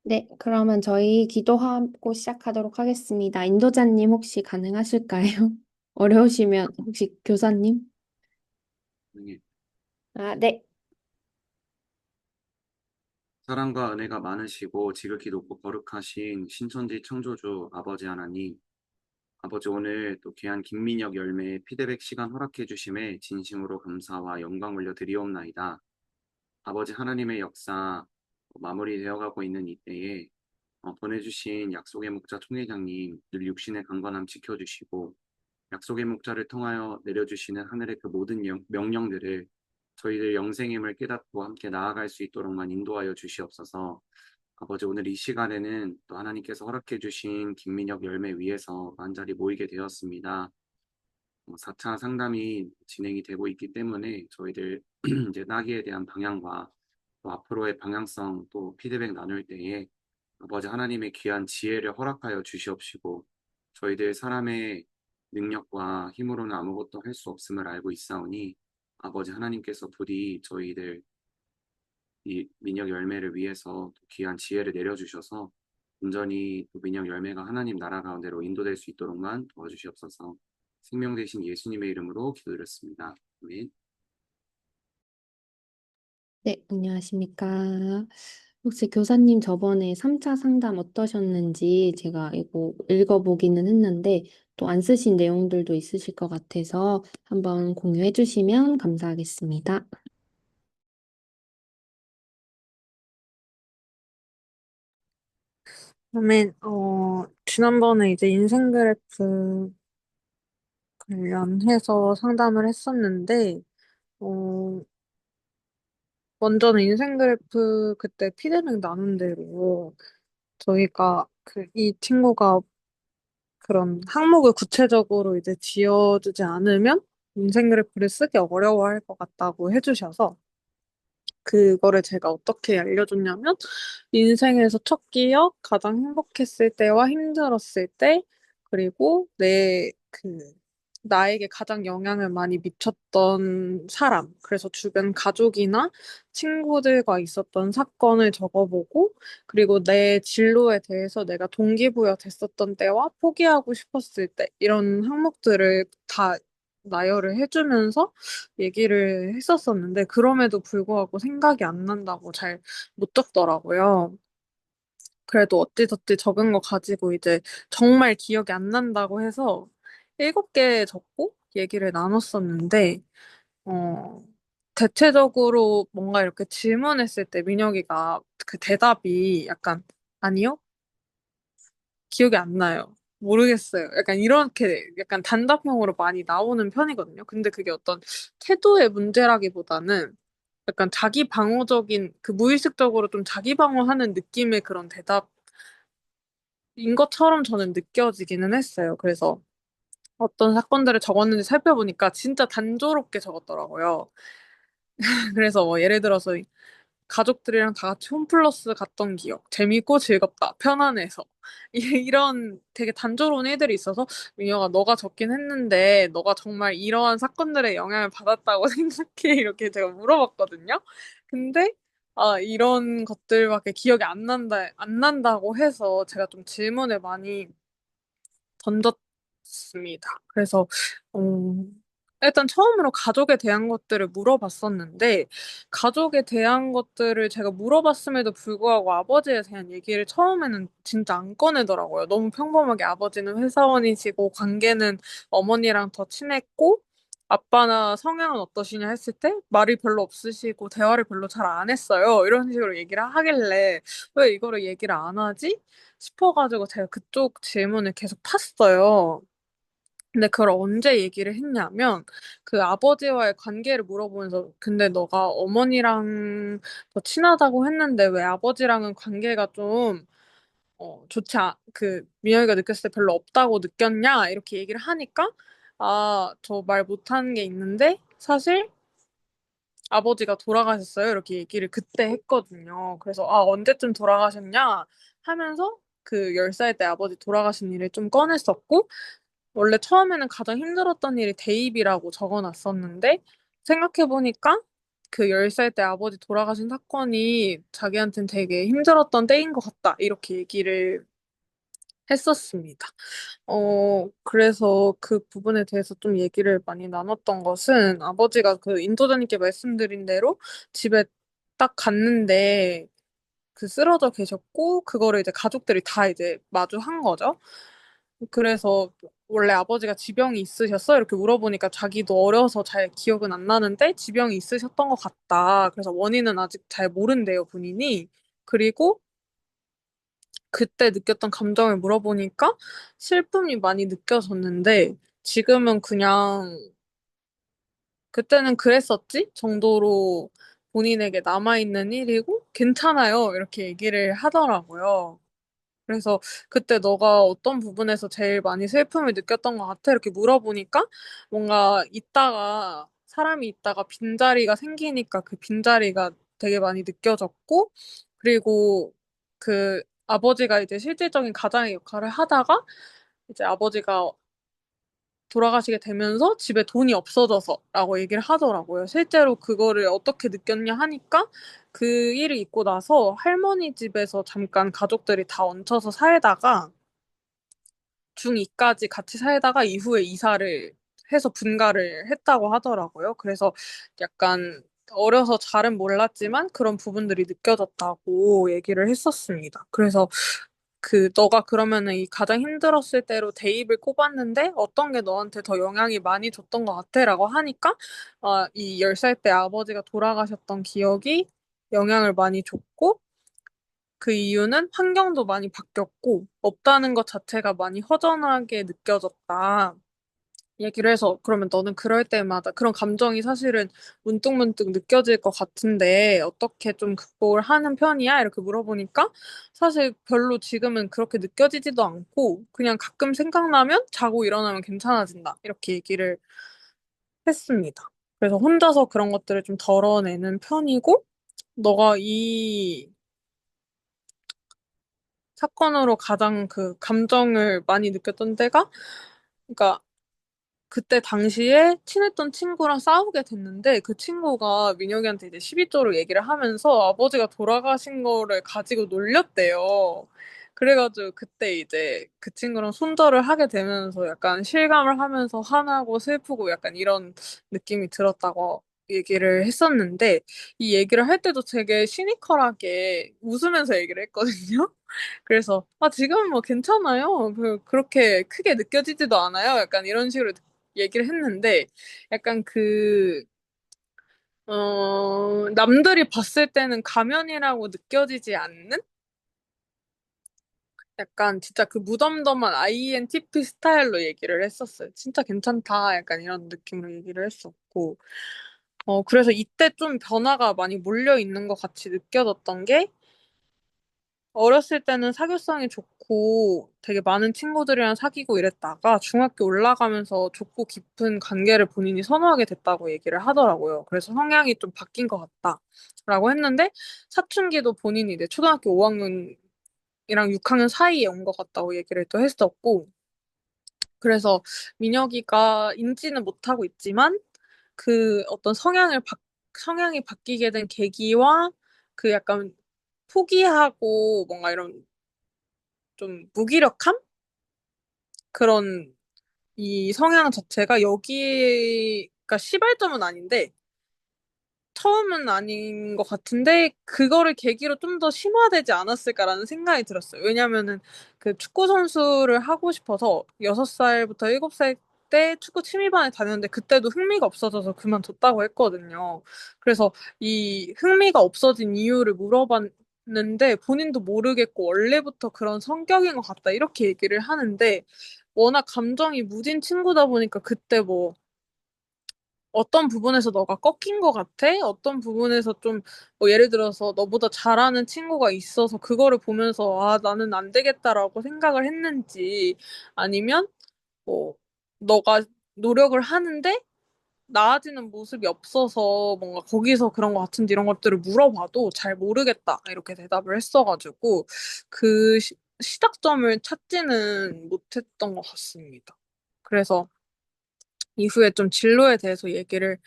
네, 그러면 저희 기도하고 시작하도록 하겠습니다. 인도자님 혹시 가능하실까요? 어려우시면 혹시 교사님? 네. 아, 네. 사랑과 은혜가 많으시고 지극히 높고 거룩하신 신천지 창조주 아버지 하나님, 아버지 오늘 또 귀한 김민혁 열매 피드백 시간 허락해 주심에 진심으로 감사와 영광 올려드리옵나이다. 아버지 하나님의 역사 마무리되어 가고 있는 이때에 보내주신 약속의 목자 총회장님 늘 육신의 강건함 지켜주시고 약속의 목자를 통하여 내려주시는 하늘의 그 모든 명령들을 저희들 영생임을 깨닫고 함께 나아갈 수 있도록만 인도하여 주시옵소서. 아버지 오늘 이 시간에는 또 하나님께서 허락해 주신 김민혁 열매 위에서 한자리 모이게 되었습니다. 4차 상담이 진행이 되고 있기 때문에 저희들 이제 나기에 대한 방향과 또 앞으로의 방향성 또 피드백 나눌 때에 아버지 하나님의 귀한 지혜를 허락하여 주시옵시고 저희들 사람의 능력과 힘으로는 아무것도 할 수 없음을 알고 있사오니 아버지 하나님께서 부디 저희들 이 민혁 열매를 위해서 귀한 지혜를 내려주셔서 온전히 또 민혁 열매가 하나님 나라 가운데로 인도될 수 있도록만 도와주시옵소서. 생명 되신 예수님의 이름으로 기도드렸습니다. 아멘. 네, 안녕하십니까. 혹시 교사님 저번에 3차 상담 어떠셨는지 제가 이거 읽어보기는 했는데 또 안 쓰신 내용들도 있으실 것 같아서 한번 공유해 주시면 감사하겠습니다. 그다음에 지난번에 이제 인생 그래프 관련해서 상담을 했었는데 어 먼저는 인생 그래프 그때 피드백 나눈 대로 저희가 이 친구가 그런 항목을 구체적으로 이제 지어주지 않으면 인생 그래프를 쓰기 어려워할 것 같다고 해주셔서 그거를 제가 어떻게 알려줬냐면, 인생에서 첫 기억, 가장 행복했을 때와 힘들었을 때, 그리고 나에게 가장 영향을 많이 미쳤던 사람, 그래서 주변 가족이나 친구들과 있었던 사건을 적어보고, 그리고 내 진로에 대해서 내가 동기부여 됐었던 때와 포기하고 싶었을 때, 이런 항목들을 다 나열을 해주면서 얘기를 했었었는데, 그럼에도 불구하고 생각이 안 난다고 잘 못 적더라고요. 그래도 어찌저찌 적은 거 가지고 이제 정말 기억이 안 난다고 해서 7개 적고 얘기를 나눴었는데, 어, 대체적으로 뭔가 이렇게 질문했을 때 민혁이가 그 대답이 약간, 아니요? 기억이 안 나요. 모르겠어요. 약간 이렇게 약간 단답형으로 많이 나오는 편이거든요. 근데 그게 어떤 태도의 문제라기보다는 약간 자기 방어적인 무의식적으로 좀 자기 방어하는 느낌의 그런 대답인 것처럼 저는 느껴지기는 했어요. 그래서 어떤 사건들을 적었는지 살펴보니까 진짜 단조롭게 적었더라고요. 그래서 뭐 예를 들어서 가족들이랑 다 같이 홈플러스 갔던 기억. 재밌고 즐겁다. 편안해서. 이런 되게 단조로운 일들이 있어서 민혁아 너가 적긴 했는데 너가 정말 이러한 사건들의 영향을 받았다고 생각해? 이렇게 제가 물어봤거든요. 근데 이런 것들밖에 기억이 안 난다고 해서 제가 좀 질문을 많이 던졌습니다. 그래서 어, 일단 처음으로 가족에 대한 것들을 물어봤었는데 가족에 대한 것들을 제가 물어봤음에도 불구하고 아버지에 대한 얘기를 처음에는 진짜 안 꺼내더라고요. 너무 평범하게 아버지는 회사원이시고 관계는 어머니랑 더 친했고 아빠나 성향은 어떠시냐 했을 때 말이 별로 없으시고 대화를 별로 잘 안 했어요. 이런 식으로 얘기를 하길래 왜 이거를 얘기를 안 하지? 싶어가지고 제가 그쪽 질문을 계속 팠어요. 근데 그걸 언제 얘기를 했냐면 그 아버지와의 관계를 물어보면서 근데 너가 어머니랑 더 친하다고 했는데 왜 아버지랑은 관계가 좀 민영이가 느꼈을 때 별로 없다고 느꼈냐 이렇게 얘기를 하니까 저 말 못한 게 있는데 사실 아버지가 돌아가셨어요. 이렇게 얘기를 그때 했거든요. 그래서 언제쯤 돌아가셨냐 하면서 그 10살 때 아버지 돌아가신 일을 좀 꺼냈었고 원래 처음에는 가장 힘들었던 일이 대입이라고 적어놨었는데 생각해보니까 그 10살 때 아버지 돌아가신 사건이 자기한테는 되게 힘들었던 때인 것 같다. 이렇게 얘기를 했었습니다. 그래서 그 부분에 대해서 좀 얘기를 많이 나눴던 것은 아버지가 그 인도자님께 말씀드린 대로 집에 딱 갔는데 그 쓰러져 계셨고, 그거를 이제 가족들이 다 이제 마주한 거죠. 그래서 원래 아버지가 지병이 있으셨어? 이렇게 물어보니까 자기도 어려서 잘 기억은 안 나는데 지병이 있으셨던 것 같다. 그래서 원인은 아직 잘 모른대요, 본인이. 그리고 그때 느꼈던 감정을 물어보니까 슬픔이 많이 느껴졌는데 지금은 그냥 그때는 그랬었지? 정도로 본인에게 남아있는 일이고 괜찮아요. 이렇게 얘기를 하더라고요. 그래서 그때 너가 어떤 부분에서 제일 많이 슬픔을 느꼈던 것 같아? 이렇게 물어보니까 뭔가 사람이 있다가 빈자리가 생기니까 그 빈자리가 되게 많이 느껴졌고, 그리고 그 아버지가 이제 실질적인 가장의 역할을 하다가 이제 아버지가 돌아가시게 되면서 집에 돈이 없어져서라고 얘기를 하더라고요. 실제로 그거를 어떻게 느꼈냐 하니까 그 일을 있고 나서 할머니 집에서 잠깐 가족들이 다 얹혀서 살다가 중2까지 같이 살다가 이후에 이사를 해서 분가를 했다고 하더라고요. 그래서 약간 어려서 잘은 몰랐지만 그런 부분들이 느껴졌다고 얘기를 했었습니다. 그래서 너가 그러면은 이 가장 힘들었을 때로 대입을 꼽았는데 어떤 게 너한테 더 영향이 많이 줬던 것 같아? 라고 하니까, 이 10살 때 아버지가 돌아가셨던 기억이 영향을 많이 줬고, 그 이유는 환경도 많이 바뀌었고, 없다는 것 자체가 많이 허전하게 느껴졌다. 얘기를 해서, 그러면 너는 그럴 때마다 그런 감정이 사실은 문득문득 느껴질 것 같은데, 어떻게 좀 극복을 하는 편이야? 이렇게 물어보니까, 사실 별로 지금은 그렇게 느껴지지도 않고, 그냥 가끔 생각나면 자고 일어나면 괜찮아진다. 이렇게 얘기를 했습니다. 그래서 혼자서 그런 것들을 좀 덜어내는 편이고, 너가 이 사건으로 가장 그 감정을 많이 느꼈던 때가, 그러니까 그때 당시에 친했던 친구랑 싸우게 됐는데 그 친구가 민혁이한테 이제 12조를 얘기를 하면서 아버지가 돌아가신 거를 가지고 놀렸대요. 그래가지고 그때 이제 그 친구랑 손절을 하게 되면서 약간 실감을 하면서 화나고 슬프고 약간 이런 느낌이 들었다고 얘기를 했었는데 이 얘기를 할 때도 되게 시니컬하게 웃으면서 얘기를 했거든요. 그래서 지금은 뭐 괜찮아요. 그렇게 크게 느껴지지도 않아요. 약간 이런 식으로 얘기를 했는데 약간 남들이 봤을 때는 가면이라고 느껴지지 않는 약간 진짜 그 무덤덤한 INTP 스타일로 얘기를 했었어요. 진짜 괜찮다. 약간 이런 느낌으로 얘기를 했었고. 그래서 이때 좀 변화가 많이 몰려 있는 것 같이 느껴졌던 게 어렸을 때는 사교성이 좋고 되게 많은 친구들이랑 사귀고 이랬다가 중학교 올라가면서 좁고 깊은 관계를 본인이 선호하게 됐다고 얘기를 하더라고요. 그래서 성향이 좀 바뀐 것 같다라고 했는데 사춘기도 본인이 이제 초등학교 5학년이랑 6학년 사이에 온 것 같다고 얘기를 또 했었고 그래서 민혁이가 인지는 못하고 있지만 그 어떤 성향이 바뀌게 된 계기와 그 약간 포기하고 뭔가 이런 좀 무기력함? 그런 이 성향 자체가 여기가 시발점은 아닌데 처음은 아닌 것 같은데 그거를 계기로 좀 더 심화되지 않았을까라는 생각이 들었어요. 왜냐면은 그 축구 선수를 하고 싶어서 6살부터 7살 때 축구 취미반에 다녔는데 그때도 흥미가 없어져서 그만뒀다고 했거든요. 그래서 이 흥미가 없어진 이유를 물어봤는데 본인도 모르겠고 원래부터 그런 성격인 것 같다 이렇게 얘기를 하는데 워낙 감정이 무딘 친구다 보니까 그때 뭐 어떤 부분에서 너가 꺾인 것 같아? 어떤 부분에서 좀, 뭐 예를 들어서 너보다 잘하는 친구가 있어서 그거를 보면서, 나는 안 되겠다라고 생각을 했는지, 아니면, 뭐, 너가 노력을 하는데, 나아지는 모습이 없어서 뭔가 거기서 그런 것 같은지 이런 것들을 물어봐도 잘 모르겠다. 이렇게 대답을 했어가지고, 시작점을 찾지는 못했던 것 같습니다. 그래서, 이후에 좀 진로에 대해서 얘기를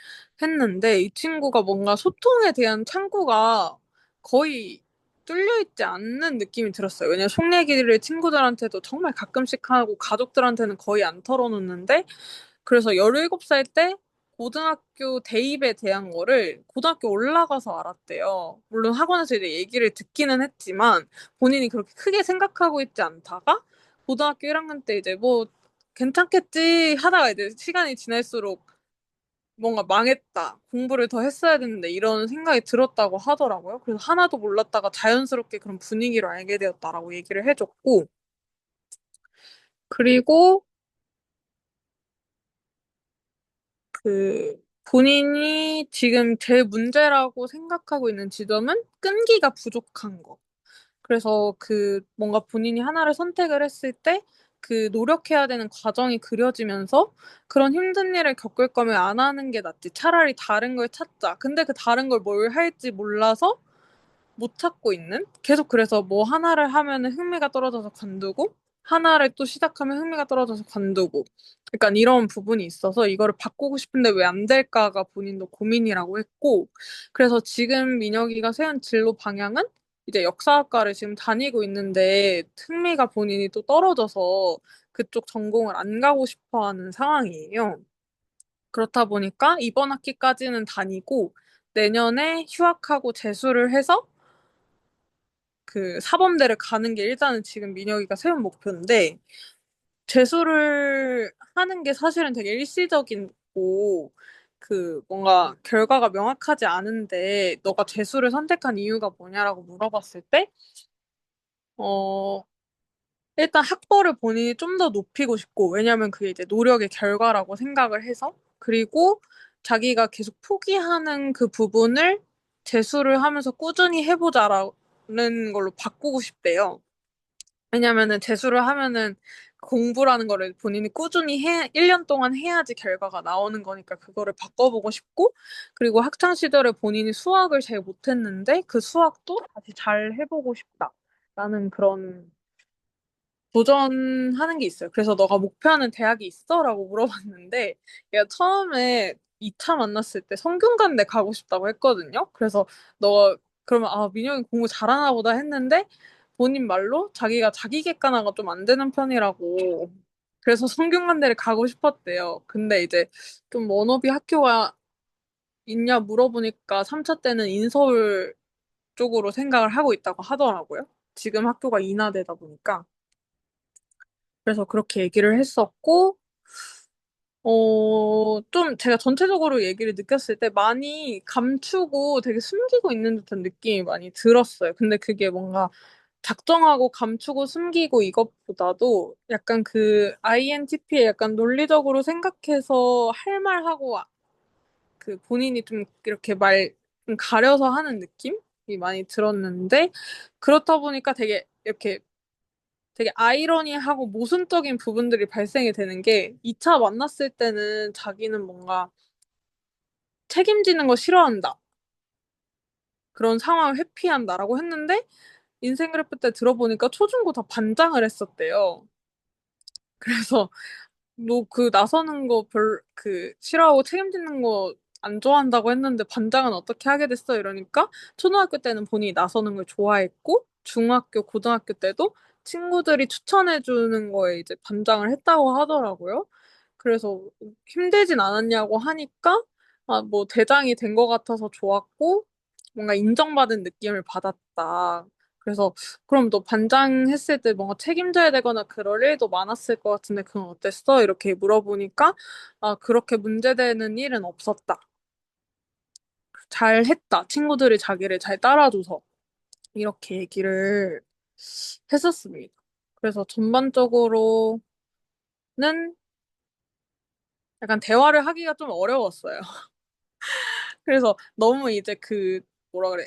했는데 이 친구가 뭔가 소통에 대한 창구가 거의 뚫려 있지 않는 느낌이 들었어요. 왜냐면 속 얘기를 친구들한테도 정말 가끔씩 하고 가족들한테는 거의 안 털어놓는데 그래서 17살 때 고등학교 대입에 대한 거를 고등학교 올라가서 알았대요. 물론 학원에서 이제 얘기를 듣기는 했지만 본인이 그렇게 크게 생각하고 있지 않다가 고등학교 1학년 때 이제 뭐 괜찮겠지 하다가 이제 시간이 지날수록 뭔가 망했다. 공부를 더 했어야 되는데 이런 생각이 들었다고 하더라고요. 그래서 하나도 몰랐다가 자연스럽게 그런 분위기로 알게 되었다라고 얘기를 해줬고, 그리고 본인이 지금 제일 문제라고 생각하고 있는 지점은 끈기가 부족한 거. 그래서 뭔가 본인이 하나를 선택을 했을 때 노력해야 되는 과정이 그려지면서 그런 힘든 일을 겪을 거면 안 하는 게 낫지. 차라리 다른 걸 찾자. 근데 그 다른 걸 뭘 할지 몰라서 못 찾고 있는? 계속 그래서 뭐 하나를 하면은 흥미가 떨어져서 관두고, 하나를 또 시작하면 흥미가 떨어져서 관두고. 약간 이런 부분이 있어서 이거를 바꾸고 싶은데 왜 안 될까가 본인도 고민이라고 했고, 그래서 지금 민혁이가 세운 진로 방향은 이제 역사학과를 지금 다니고 있는데 흥미가 본인이 또 떨어져서 그쪽 전공을 안 가고 싶어 하는 상황이에요. 그렇다 보니까 이번 학기까지는 다니고 내년에 휴학하고 재수를 해서 사범대를 가는 게 일단은 지금 민혁이가 세운 목표인데, 재수를 하는 게 사실은 되게 일시적이고, 뭔가 결과가 명확하지 않은데, 너가 재수를 선택한 이유가 뭐냐라고 물어봤을 때, 어, 일단 학벌을 본인이 좀 더 높이고 싶고, 왜냐면 그게 이제 노력의 결과라고 생각을 해서, 그리고 자기가 계속 포기하는 그 부분을 재수를 하면서 꾸준히 해보자라는 걸로 바꾸고 싶대요. 왜냐면은 재수를 하면은 공부라는 거를 본인이 꾸준히 1년 동안 해야지 결과가 나오는 거니까 그거를 바꿔보고 싶고, 그리고 학창 시절에 본인이 수학을 제일 못했는데 그 수학도 다시 잘 해보고 싶다. 라는 그런 도전하는 게 있어요. 그래서 너가 목표하는 대학이 있어? 라고 물어봤는데, 얘가 처음에 2차 만났을 때 성균관대 가고 싶다고 했거든요. 그래서 너가 그러면 민영이 공부 잘하나 보다 했는데 본인 말로 자기가 자기 객관화가 좀 안 되는 편이라고 그래서 성균관대를 가고 싶었대요. 근데 이제 좀 워너비 학교가 있냐 물어보니까 3차 때는 인서울 쪽으로 생각을 하고 있다고 하더라고요. 지금 학교가 인하대다 보니까. 그래서 그렇게 얘기를 했었고, 좀 제가 전체적으로 얘기를 느꼈을 때 많이 감추고 되게 숨기고 있는 듯한 느낌이 많이 들었어요. 근데 그게 뭔가 작정하고 감추고 숨기고 이것보다도 약간 INTP에 약간 논리적으로 생각해서 할 말하고 본인이 좀 이렇게 좀 가려서 하는 느낌이 많이 들었는데 그렇다 보니까 되게 아이러니하고 모순적인 부분들이 발생이 되는 게 2차 만났을 때는 자기는 뭔가 책임지는 거 싫어한다. 그런 상황을 회피한다라고 했는데 인생 그래프 때 들어보니까 초중고 다 반장을 했었대요. 그래서 너 나서는 거 싫어하고 책임지는 거 안 좋아한다고 했는데 반장은 어떻게 하게 됐어? 이러니까 초등학교 때는 본인이 나서는 걸 좋아했고 중학교, 고등학교 때도 친구들이 추천해 주는 거에 이제 반장을 했다고 하더라고요. 그래서 힘들진 않았냐고 하니까 뭐 대장이 된 것 같아서 좋았고 뭔가 인정받은 느낌을 받았다. 그래서 그럼 너 반장 했을 때 뭔가 책임져야 되거나 그럴 일도 많았을 것 같은데 그건 어땠어? 이렇게 물어보니까 그렇게 문제되는 일은 없었다. 잘 했다. 친구들이 자기를 잘 따라줘서 이렇게 얘기를 했었습니다. 그래서 전반적으로는 약간 대화를 하기가 좀 어려웠어요. 그래서 너무 이제 뭐라 그래,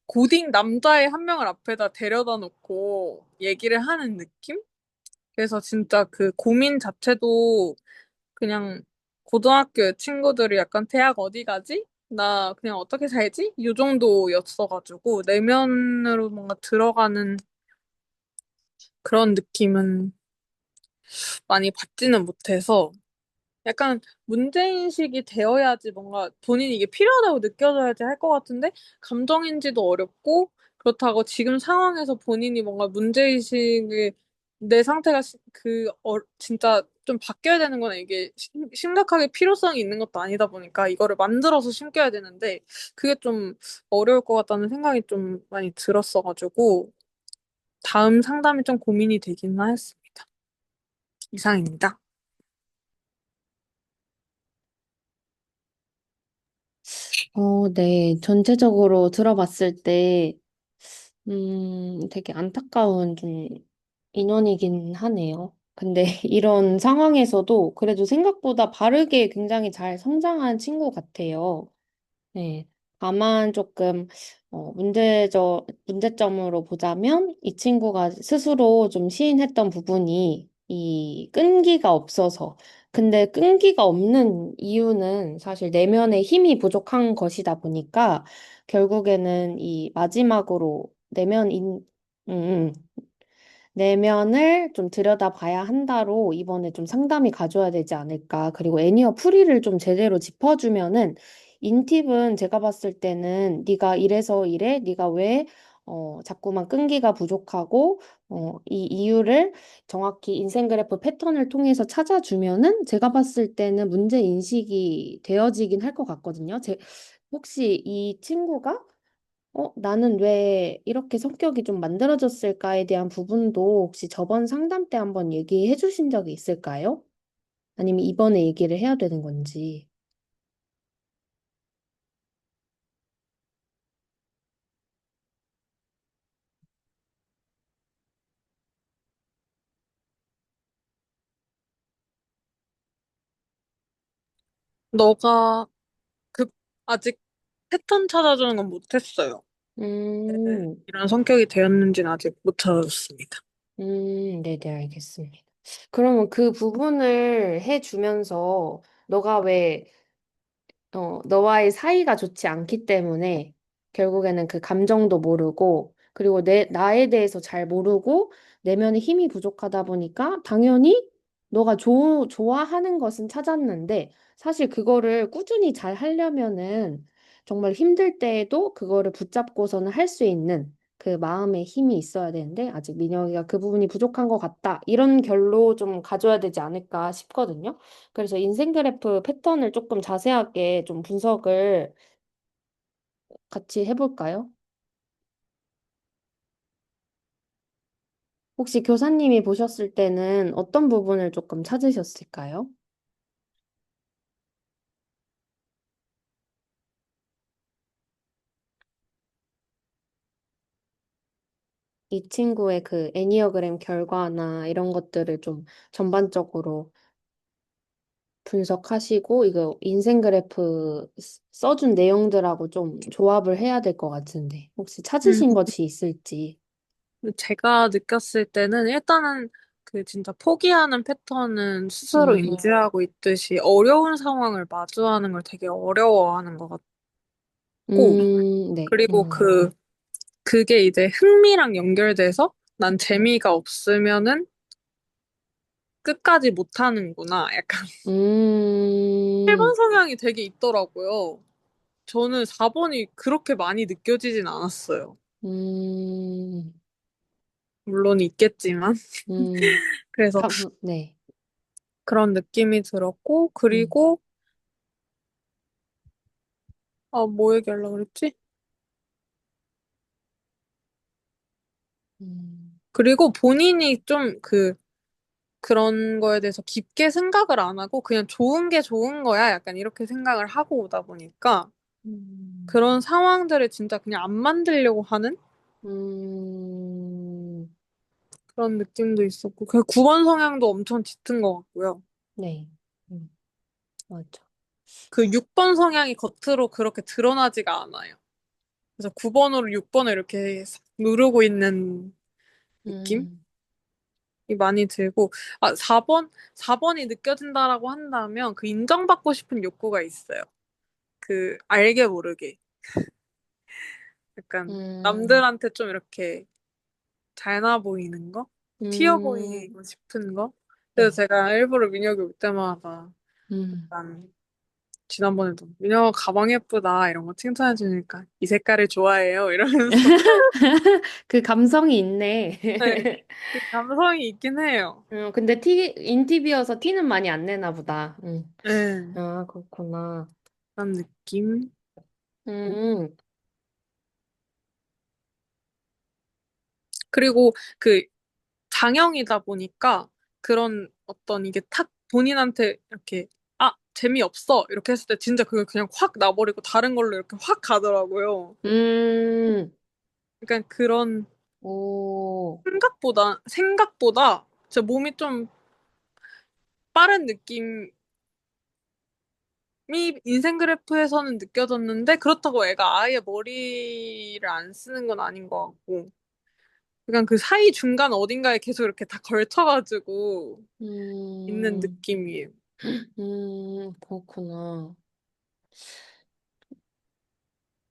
고딩 남자의 한 명을 앞에다 데려다 놓고 얘기를 하는 느낌? 그래서 진짜 고민 자체도 그냥 고등학교 친구들이 약간 대학 어디 가지? 나 그냥 어떻게 살지? 이 정도였어가지고 내면으로 뭔가 들어가는 그런 느낌은 많이 받지는 못해서 약간 문제인식이 되어야지 뭔가 본인이 이게 필요하다고 느껴져야지 할 것 같은데, 감정인지도 어렵고, 그렇다고 지금 상황에서 본인이 뭔가 문제의식을, 내 상태가 진짜 좀 바뀌어야 되는 거나 이게 심각하게 필요성이 있는 것도 아니다 보니까 이거를 만들어서 심겨야 되는데, 그게 좀 어려울 것 같다는 생각이 좀 많이 들었어가지고, 다음 상담이 좀 고민이 되긴 했습니다. 이상입니다. 네. 전체적으로 들어봤을 때, 되게 안타까운 좀 인원이긴 하네요. 근데 이런 상황에서도 그래도 생각보다 바르게 굉장히 잘 성장한 친구 같아요. 네. 다만 조금 문제점으로 보자면 이 친구가 스스로 좀 시인했던 부분이 이 끈기가 없어서. 근데 끈기가 없는 이유는 사실 내면의 힘이 부족한 것이다 보니까 결국에는 이 마지막으로 음, 음, 내면을 좀 들여다봐야 한다로 이번에 좀 상담이 가져야 되지 않을까. 그리고 애니어 풀이를 좀 제대로 짚어주면은 인팁은 제가 봤을 때는 네가 이래서 이래, 네가 왜 자꾸만 끈기가 부족하고 이 이유를 정확히 인생 그래프 패턴을 통해서 찾아주면은 제가 봤을 때는 문제 인식이 되어지긴 할 것 같거든요. 혹시 이 친구가 나는 왜 이렇게 성격이 좀 만들어졌을까에 대한 부분도 혹시 저번 상담 때 한번 얘기해 주신 적이 있을까요? 아니면 이번에 얘기를 해야 되는 건지. 너가 그 아직 패턴 찾아주는 건 못했어요. 네, 음, 이런 성격이 되었는지는 아직 못 찾았습니다. 네네, 알겠습니다. 그러면 그 부분을 해주면서 너가 왜 너와의 사이가 좋지 않기 때문에 결국에는 그 감정도 모르고, 그리고 나에 대해서 잘 모르고, 내면에 힘이 부족하다 보니까 당연히 너가 좋아하는 것은 찾았는데, 사실 그거를 꾸준히 잘 하려면은 정말 힘들 때에도 그거를 붙잡고서는 할 수 있는 그 마음의 힘이 있어야 되는데, 아직 민혁이가 그 부분이 부족한 것 같다. 이런 결로 좀 가져야 되지 않을까 싶거든요. 그래서 인생 그래프 패턴을 조금 자세하게 좀 분석을 같이 해볼까요? 혹시 교사님이 보셨을 때는 어떤 부분을 조금 찾으셨을까요? 이 친구의 그 애니어그램 결과나 이런 것들을 좀 전반적으로 분석하시고 이거 인생 그래프 써준 내용들하고 좀 조합을 해야 될 것 같은데 혹시 음, 찾으신 것이 있을지. 제가 느꼈을 때는 일단은 그 진짜 포기하는 패턴은 스스로 음, 인지하고 있듯이 어려운 상황을 마주하는 걸 되게 어려워하는 것 같고, 네. 그리고 그게 이제 흥미랑 연결돼서 난 재미가 없으면은 끝까지 못하는구나. 약간 음, 7번 성향이 되게 있더라고요. 저는 4번이 그렇게 많이 느껴지진 않았어요. 음, 물론 있겠지만. 음, 그래서 네. 그런 느낌이 들었고, 음, 그리고, 뭐 얘기하려고 그랬지? 음, 그리고 본인이 좀 그런 거에 대해서 깊게 생각을 안 하고, 그냥 좋은 게 좋은 거야. 약간 이렇게 생각을 하고 오다 보니까, 음, 그런 상황들을 진짜 그냥 안 만들려고 하는 음, 그런 느낌도 있었고, 그 9번 성향도 엄청 짙은 것 같고요. 네. 음, 맞아. 그 6번 성향이 겉으로 그렇게 드러나지가 않아요. 그래서 9번으로 6번을 이렇게 싹 누르고 있는 느낌이 음, 많이 들고, 4번이 느껴진다라고 한다면 그 인정받고 싶은 욕구가 있어요. 그 알게 모르게. 약간 음, 남들한테 좀 이렇게 잘나 보이는 거? 튀어 음, 보이고 싶은 거? 그래서 네. 제가 일부러 민혁이 올 때마다 음. 약간 지난번에도 민혁아 가방 예쁘다 이런 거 칭찬해 주니까 이 색깔을 좋아해요 이러면서 그 감성이 있네. 네, 그 감성이 있긴 해요. 근데 인티비여서 티는 많이 안 내나 보다. 네, 아, 그렇구나. 그런 느낌. 음, 그리고 그 장형이다 보니까 그런 어떤 이게 탁 본인한테 이렇게 재미없어 이렇게 했을 때 진짜 그게 그냥 확 나버리고 다른 걸로 이렇게 확 가더라고요. 음, 그러니까 그런 오, 생각보다 제 몸이 좀 빠른 느낌이 인생 그래프에서는 느껴졌는데 그렇다고 애가 아예 머리를 안 쓰는 건 아닌 것 같고 그냥 그 사이 중간 어딘가에 계속 이렇게 다 걸쳐가지고 있는 음, 느낌이에요. 그렇구나.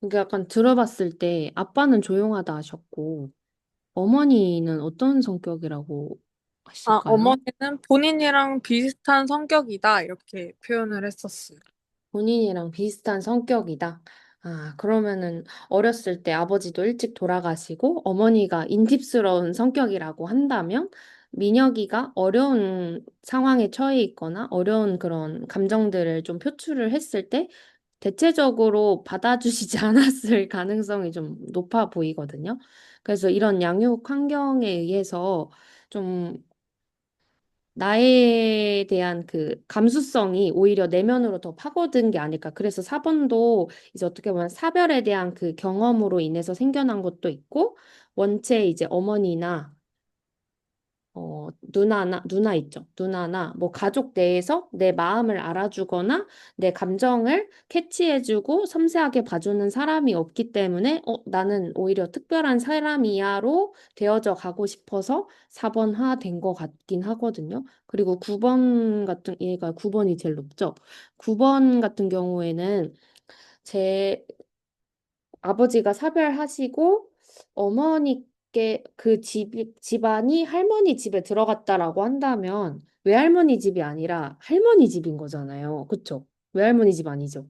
이게 약간 들어봤을 때 아빠는 조용하다 하셨고, 어머니는 어떤 성격이라고 하실까요? 어머니는 본인이랑 비슷한 성격이다 이렇게 표현을 했었어요. 본인이랑 비슷한 성격이다. 아, 그러면은 어렸을 때 아버지도 일찍 돌아가시고 어머니가 인tip스러운 성격이라고 한다면 민혁이가 어려운 상황에 처해 있거나 어려운 그런 감정들을 좀 표출을 했을 때 대체적으로 받아주시지 않았을 가능성이 좀 높아 보이거든요. 그래서 이런 양육 환경에 의해서 좀 나에 대한 그 감수성이 오히려 내면으로 더 파고든 게 아닐까. 그래서 4번도 이제 어떻게 보면 사별에 대한 그 경험으로 인해서 생겨난 것도 있고, 원체 이제 어머니나 누나 있죠. 누나나, 뭐, 가족 내에서 내 마음을 알아주거나, 내 감정을 캐치해주고 섬세하게 봐주는 사람이 없기 때문에, 나는 오히려 특별한 사람이야로 되어져 가고 싶어서 4번화 된 것 같긴 하거든요. 그리고 얘가 9번이 제일 높죠. 9번 같은 경우에는 제 아버지가 사별하시고 어머니께 집안이 할머니 집에 들어갔다라고 한다면 외할머니 집이 아니라 할머니 집인 거잖아요. 그쵸? 외할머니 집 아니죠?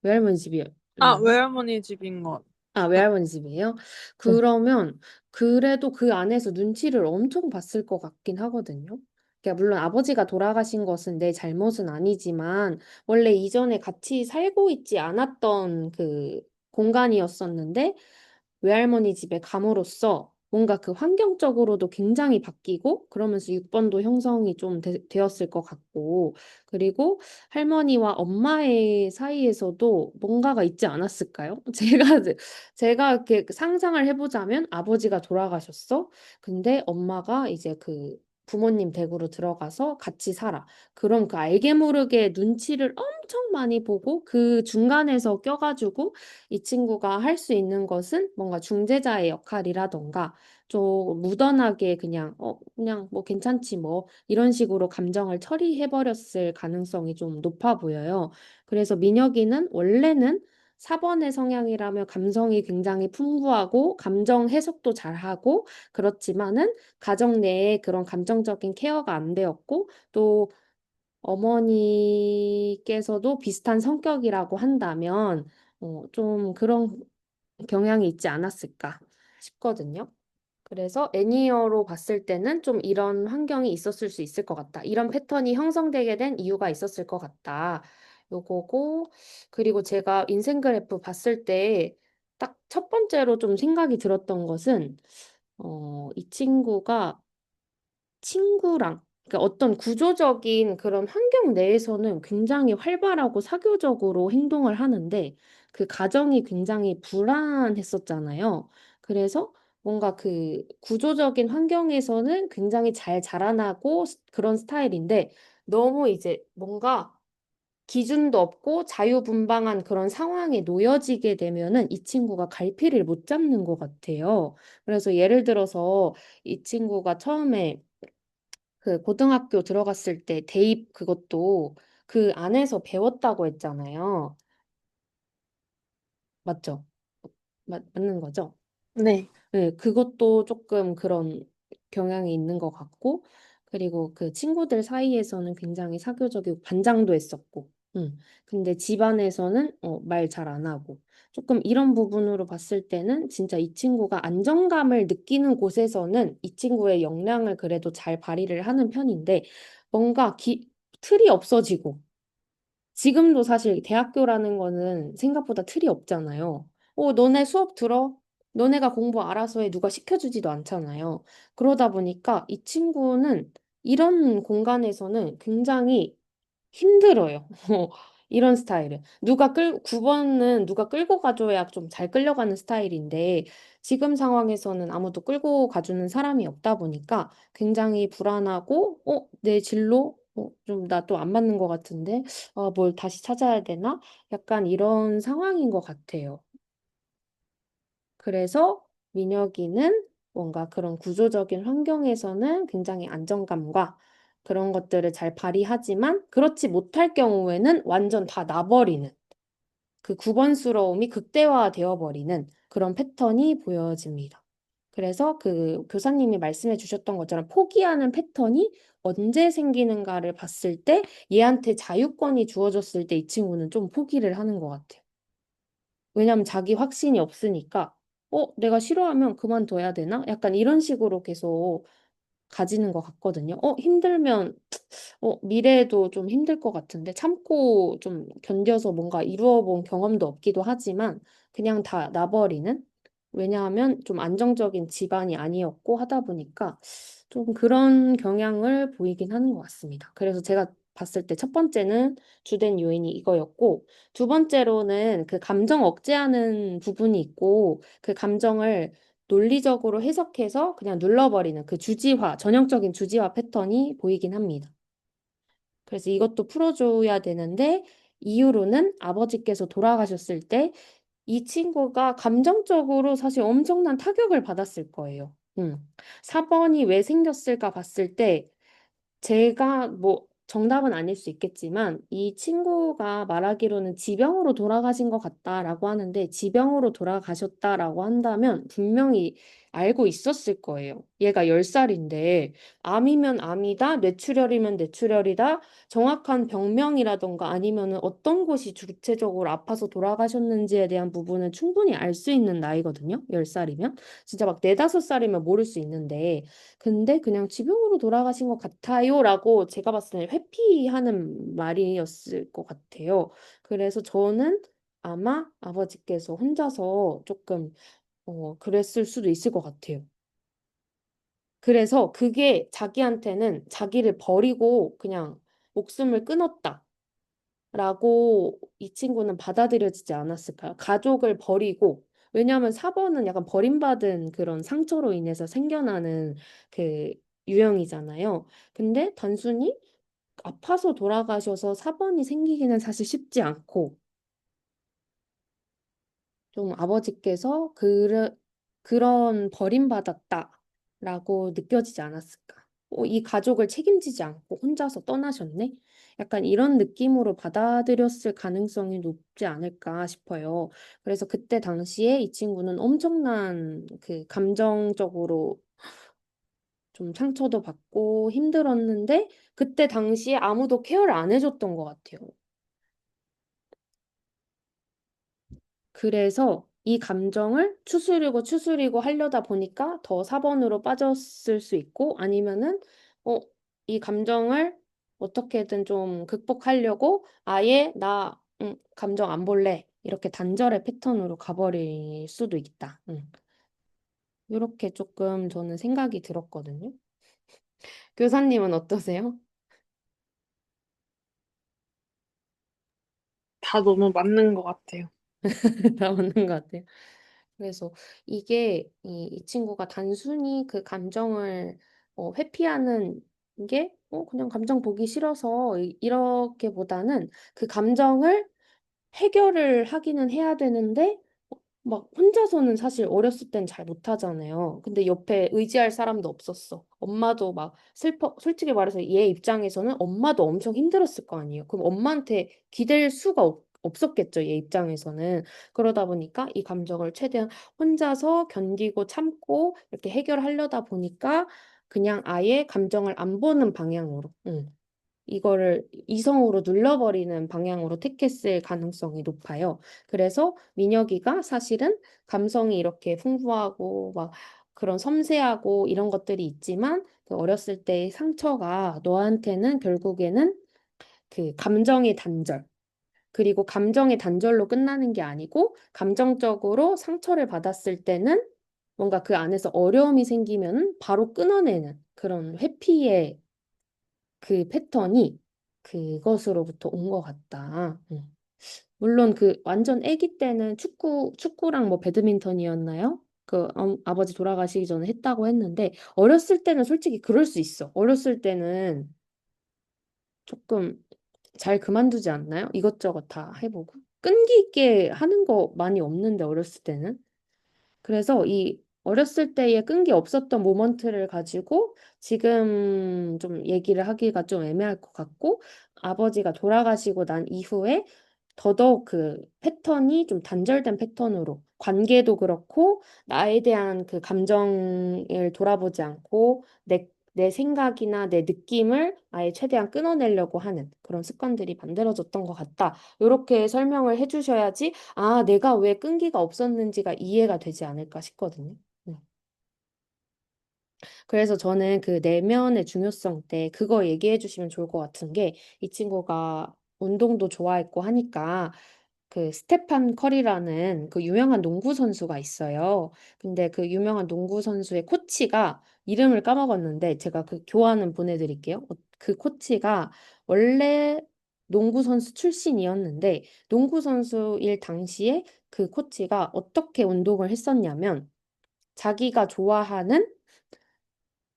외할머니 집이었나요? 외할머니 집인 것 아, 같아요. 외할머니 집이에요? 그러면 그래도 그 안에서 눈치를 엄청 봤을 것 같긴 하거든요. 그러니까 물론 아버지가 돌아가신 것은 내 잘못은 아니지만 원래 이전에 같이 살고 있지 않았던 그 공간이었었는데 외할머니 집에 감으로써 뭔가 그 환경적으로도 굉장히 바뀌고 그러면서 6번도 형성이 좀 되었을 것 같고 그리고 할머니와 엄마의 사이에서도 뭔가가 있지 않았을까요? 제가 이렇게 상상을 해보자면 아버지가 돌아가셨어. 근데 엄마가 이제 그 부모님 댁으로 들어가서 같이 살아. 그럼 그 알게 모르게 눈치를 엄청 많이 보고 그 중간에서 껴가지고 이 친구가 할 수 있는 것은 뭔가 중재자의 역할이라던가 좀 무던하게 그냥 뭐 괜찮지 뭐 이런 식으로 감정을 처리해버렸을 가능성이 좀 높아 보여요. 그래서 민혁이는 원래는 4번의 성향이라면 감성이 굉장히 풍부하고 감정 해석도 잘하고 그렇지만은 가정 내에 그런 감정적인 케어가 안 되었고 또 어머니께서도 비슷한 성격이라고 한다면 좀 그런 경향이 있지 않았을까 싶거든요. 그래서 애니어로 봤을 때는 좀 이런 환경이 있었을 수 있을 것 같다. 이런 패턴이 형성되게 된 이유가 있었을 것 같다. 요거고, 그리고 제가 인생 그래프 봤을 때 딱 첫 번째로 좀 생각이 들었던 것은, 이 친구가 친구랑 그러니까 어떤 구조적인 그런 환경 내에서는 굉장히 활발하고 사교적으로 행동을 하는데 그 가정이 굉장히 불안했었잖아요. 그래서 뭔가 그 구조적인 환경에서는 굉장히 잘 자라나고 그런 스타일인데 너무 이제 뭔가 기준도 없고 자유분방한 그런 상황에 놓여지게 되면은 이 친구가 갈피를 못 잡는 것 같아요. 그래서 예를 들어서 이 친구가 처음에 그 고등학교 들어갔을 때 대입 그것도 그 안에서 배웠다고 했잖아요. 맞죠? 맞는 거죠? 네. 네, 그것도 조금 그런 경향이 있는 것 같고, 그리고 그 친구들 사이에서는 굉장히 사교적이고 반장도 했었고, 근데 집안에서는 말 잘 안 하고, 조금 이런 부분으로 봤을 때는 진짜 이 친구가 안정감을 느끼는 곳에서는 이 친구의 역량을 그래도 잘 발휘를 하는 편인데, 뭔가 틀이 없어지고, 지금도 사실 대학교라는 거는 생각보다 틀이 없잖아요. 너네 수업 들어? 너네가 공부 알아서 해. 누가 시켜주지도 않잖아요. 그러다 보니까 이 친구는 이런 공간에서는 굉장히 힘들어요. 이런 스타일은. 9번은 누가 끌고 가줘야 좀 잘 끌려가는 스타일인데, 지금 상황에서는 아무도 끌고 가주는 사람이 없다 보니까 굉장히 불안하고, 내 진로? 좀 나 또 안 맞는 것 같은데, 뭘 다시 찾아야 되나? 약간 이런 상황인 것 같아요. 그래서 민혁이는 뭔가 그런 구조적인 환경에서는 굉장히 안정감과 그런 것들을 잘 발휘하지만 그렇지 못할 경우에는 완전 다 나버리는 그 구번스러움이 극대화되어 버리는 그런 패턴이 보여집니다. 그래서 그 교사님이 말씀해 주셨던 것처럼 포기하는 패턴이 언제 생기는가를 봤을 때 얘한테 자유권이 주어졌을 때 이 친구는 좀 포기를 하는 것 같아요. 왜냐면 자기 확신이 없으니까, 내가 싫어하면 그만둬야 되나? 약간 이런 식으로 계속 가지는 것 같거든요. 힘들면, 미래에도 좀 힘들 것 같은데, 참고 좀 견뎌서 뭔가 이루어 본 경험도 없기도 하지만, 그냥 다 놔버리는? 왜냐하면 좀 안정적인 집안이 아니었고 하다 보니까, 좀 그런 경향을 보이긴 하는 것 같습니다. 그래서 제가 봤을 때 첫 번째는 주된 요인이 이거였고, 두 번째로는 그 감정 억제하는 부분이 있고, 그 감정을 논리적으로 해석해서 그냥 눌러버리는 그 전형적인 주지화 패턴이 보이긴 합니다. 그래서 이것도 풀어줘야 되는데, 이후로는 아버지께서 돌아가셨을 때 이 친구가 감정적으로 사실 엄청난 타격을 받았을 거예요. 4번이 왜 생겼을까 봤을 때, 제가 뭐 정답은 아닐 수 있겠지만 이 친구가 말하기로는 지병으로 돌아가신 것 같다라고 하는데 지병으로 돌아가셨다라고 한다면 분명히 알고 있었을 거예요. 얘가 10살인데 암이면 암이다, 뇌출혈이면 뇌출혈이다, 정확한 병명이라던가 아니면은 어떤 곳이 구체적으로 아파서 돌아가셨는지에 대한 부분은 충분히 알 수 있는 나이거든요. 10살이면. 진짜 막 4, 5살이면 모를 수 있는데 근데 그냥 지병으로 돌아가신 것 같아요라고 제가 봤을 때 회피하는 말이었을 것 같아요. 그래서 저는 아마 아버지께서 혼자서 조금 그랬을 수도 있을 것 같아요. 그래서 그게 자기한테는 자기를 버리고 그냥 목숨을 끊었다. 라고 이 친구는 받아들여지지 않았을까요? 가족을 버리고, 왜냐하면 4번은 약간 버림받은 그런 상처로 인해서 생겨나는 그 유형이잖아요. 근데 단순히 아파서 돌아가셔서 4번이 생기기는 사실 쉽지 않고, 좀 아버지께서 그런 버림받았다라고 느껴지지 않았을까? 이 가족을 책임지지 않고 혼자서 떠나셨네? 약간 이런 느낌으로 받아들였을 가능성이 높지 않을까 싶어요. 그래서 그때 당시에 이 친구는 엄청난 그 감정적으로 좀 상처도 받고 힘들었는데 그때 당시에 아무도 케어를 안 해줬던 것 같아요. 그래서 이 감정을 추스리고 하려다 보니까 더 4번으로 빠졌을 수 있고 아니면은 어, 이 감정을 어떻게든 좀 극복하려고 아예 나 감정 안 볼래 이렇게 단절의 패턴으로 가버릴 수도 있다. 이렇게 조금 저는 생각이 들었거든요. 교사님은 어떠세요? 다 너무 맞는 것 같아요. 다 맞는 것 같아요. 그래서 이게 이 친구가 단순히 그 감정을 회피하는 게 그냥 감정 보기 싫어서 이렇게보다는 그 감정을 해결을 하기는 해야 되는데 막 혼자서는 사실 어렸을 땐 잘 못하잖아요. 근데 옆에 의지할 사람도 없었어. 엄마도 막 솔직히 말해서 얘 입장에서는 엄마도 엄청 힘들었을 거 아니에요. 그럼 엄마한테 기댈 수가 없었겠죠, 얘 입장에서는. 그러다 보니까 이 감정을 최대한 혼자서 견디고 참고 이렇게 해결하려다 보니까 그냥 아예 감정을 안 보는 방향으로, 이거를 이성으로 눌러버리는 방향으로 택했을 가능성이 높아요. 그래서 민혁이가 사실은 감성이 이렇게 풍부하고 막 그런 섬세하고 이런 것들이 있지만 그 어렸을 때의 상처가 너한테는 결국에는 그 감정의 단절, 그리고 감정의 단절로 끝나는 게 아니고 감정적으로 상처를 받았을 때는 뭔가 그 안에서 어려움이 생기면 바로 끊어내는 그런 회피의 그 패턴이 그것으로부터 온 것 같다. 물론 그 완전 아기 때는 축구랑 뭐 배드민턴이었나요? 그 아버지 돌아가시기 전에 했다고 했는데 어렸을 때는 솔직히 그럴 수 있어. 어렸을 때는 조금 잘 그만두지 않나요? 이것저것 다 해보고. 끈기 있게 하는 거 많이 없는데 어렸을 때는. 그래서 이 어렸을 때의 끈기 없었던 모먼트를 가지고 지금 좀 얘기를 하기가 좀 애매할 것 같고 아버지가 돌아가시고 난 이후에 더더욱 그 패턴이 좀 단절된 패턴으로 관계도 그렇고 나에 대한 그 감정을 돌아보지 않고 내 생각이나 내 느낌을 아예 최대한 끊어내려고 하는 그런 습관들이 만들어졌던 것 같다. 이렇게 설명을 해주셔야지 아, 내가 왜 끈기가 없었는지가 이해가 되지 않을까 싶거든요. 네. 그래서 저는 그 내면의 중요성 때 그거 얘기해 주시면 좋을 것 같은 게 이 친구가 운동도 좋아했고 하니까 그 스테판 커리라는 그 유명한 농구 선수가 있어요. 근데 그 유명한 농구 선수의 코치가 이름을 까먹었는데 제가 그 교환은 보내드릴게요. 그 코치가 원래 농구 선수 출신이었는데 농구 선수일 당시에 그 코치가 어떻게 운동을 했었냐면 자기가 좋아하는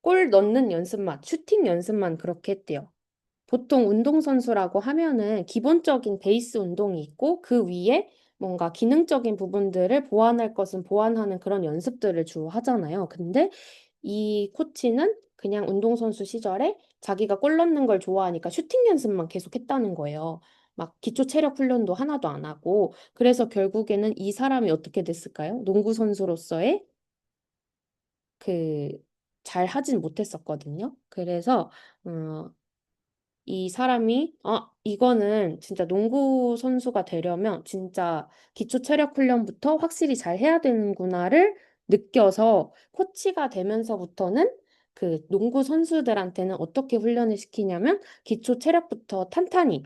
골 넣는 연습만, 슈팅 연습만 그렇게 했대요. 보통 운동선수라고 하면은 기본적인 베이스 운동이 있고 그 위에 뭔가 기능적인 부분들을 보완할 것은 보완하는 그런 연습들을 주로 하잖아요. 근데 이 코치는 그냥 운동선수 시절에 자기가 골 넣는 걸 좋아하니까 슈팅 연습만 계속 했다는 거예요. 막 기초 체력 훈련도 하나도 안 하고. 그래서 결국에는 이 사람이 어떻게 됐을까요? 농구 선수로서의 그 잘 하진 못했었거든요. 그래서 이 사람이 이거는 진짜 농구 선수가 되려면 진짜 기초 체력 훈련부터 확실히 잘 해야 되는구나를 느껴서 코치가 되면서부터는 그 농구 선수들한테는 어떻게 훈련을 시키냐면 기초 체력부터 탄탄히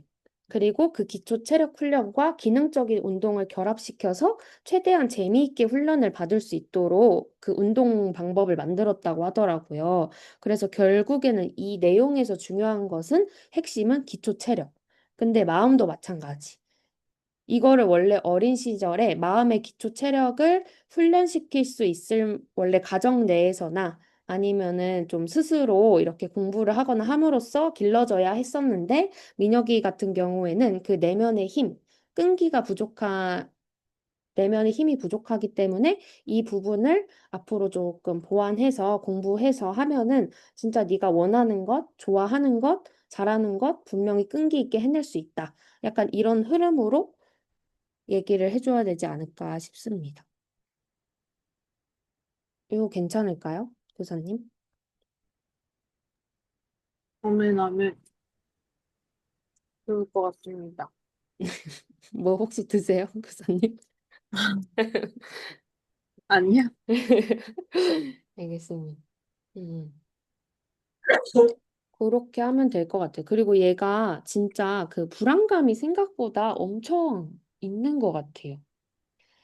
그리고 그 기초 체력 훈련과 기능적인 운동을 결합시켜서 최대한 재미있게 훈련을 받을 수 있도록 그 운동 방법을 만들었다고 하더라고요. 그래서 결국에는 이 내용에서 중요한 것은 핵심은 기초 체력. 근데 마음도 마찬가지. 이거를 원래 어린 시절에 마음의 기초 체력을 훈련시킬 수 있을 원래 가정 내에서나 아니면은 좀 스스로 이렇게 공부를 하거나 함으로써 길러져야 했었는데 민혁이 같은 경우에는 그 내면의 힘, 끈기가 부족한 내면의 힘이 부족하기 때문에 이 부분을 앞으로 조금 보완해서 공부해서 하면은 진짜 네가 원하는 것, 좋아하는 것, 잘하는 것 분명히 끈기 있게 해낼 수 있다. 약간 이런 흐름으로 얘기를 해줘야 되지 않을까 싶습니다. 이거 괜찮을까요, 교사님? 고민하면 좋을 것 같습니다. 뭐 혹시 드세요, 교사님? 아니야? 알겠습니다. 음. 그렇게 하면 될 것 같아요. 그리고 얘가 진짜 그 불안감이 생각보다 엄청 있는 것 같아요.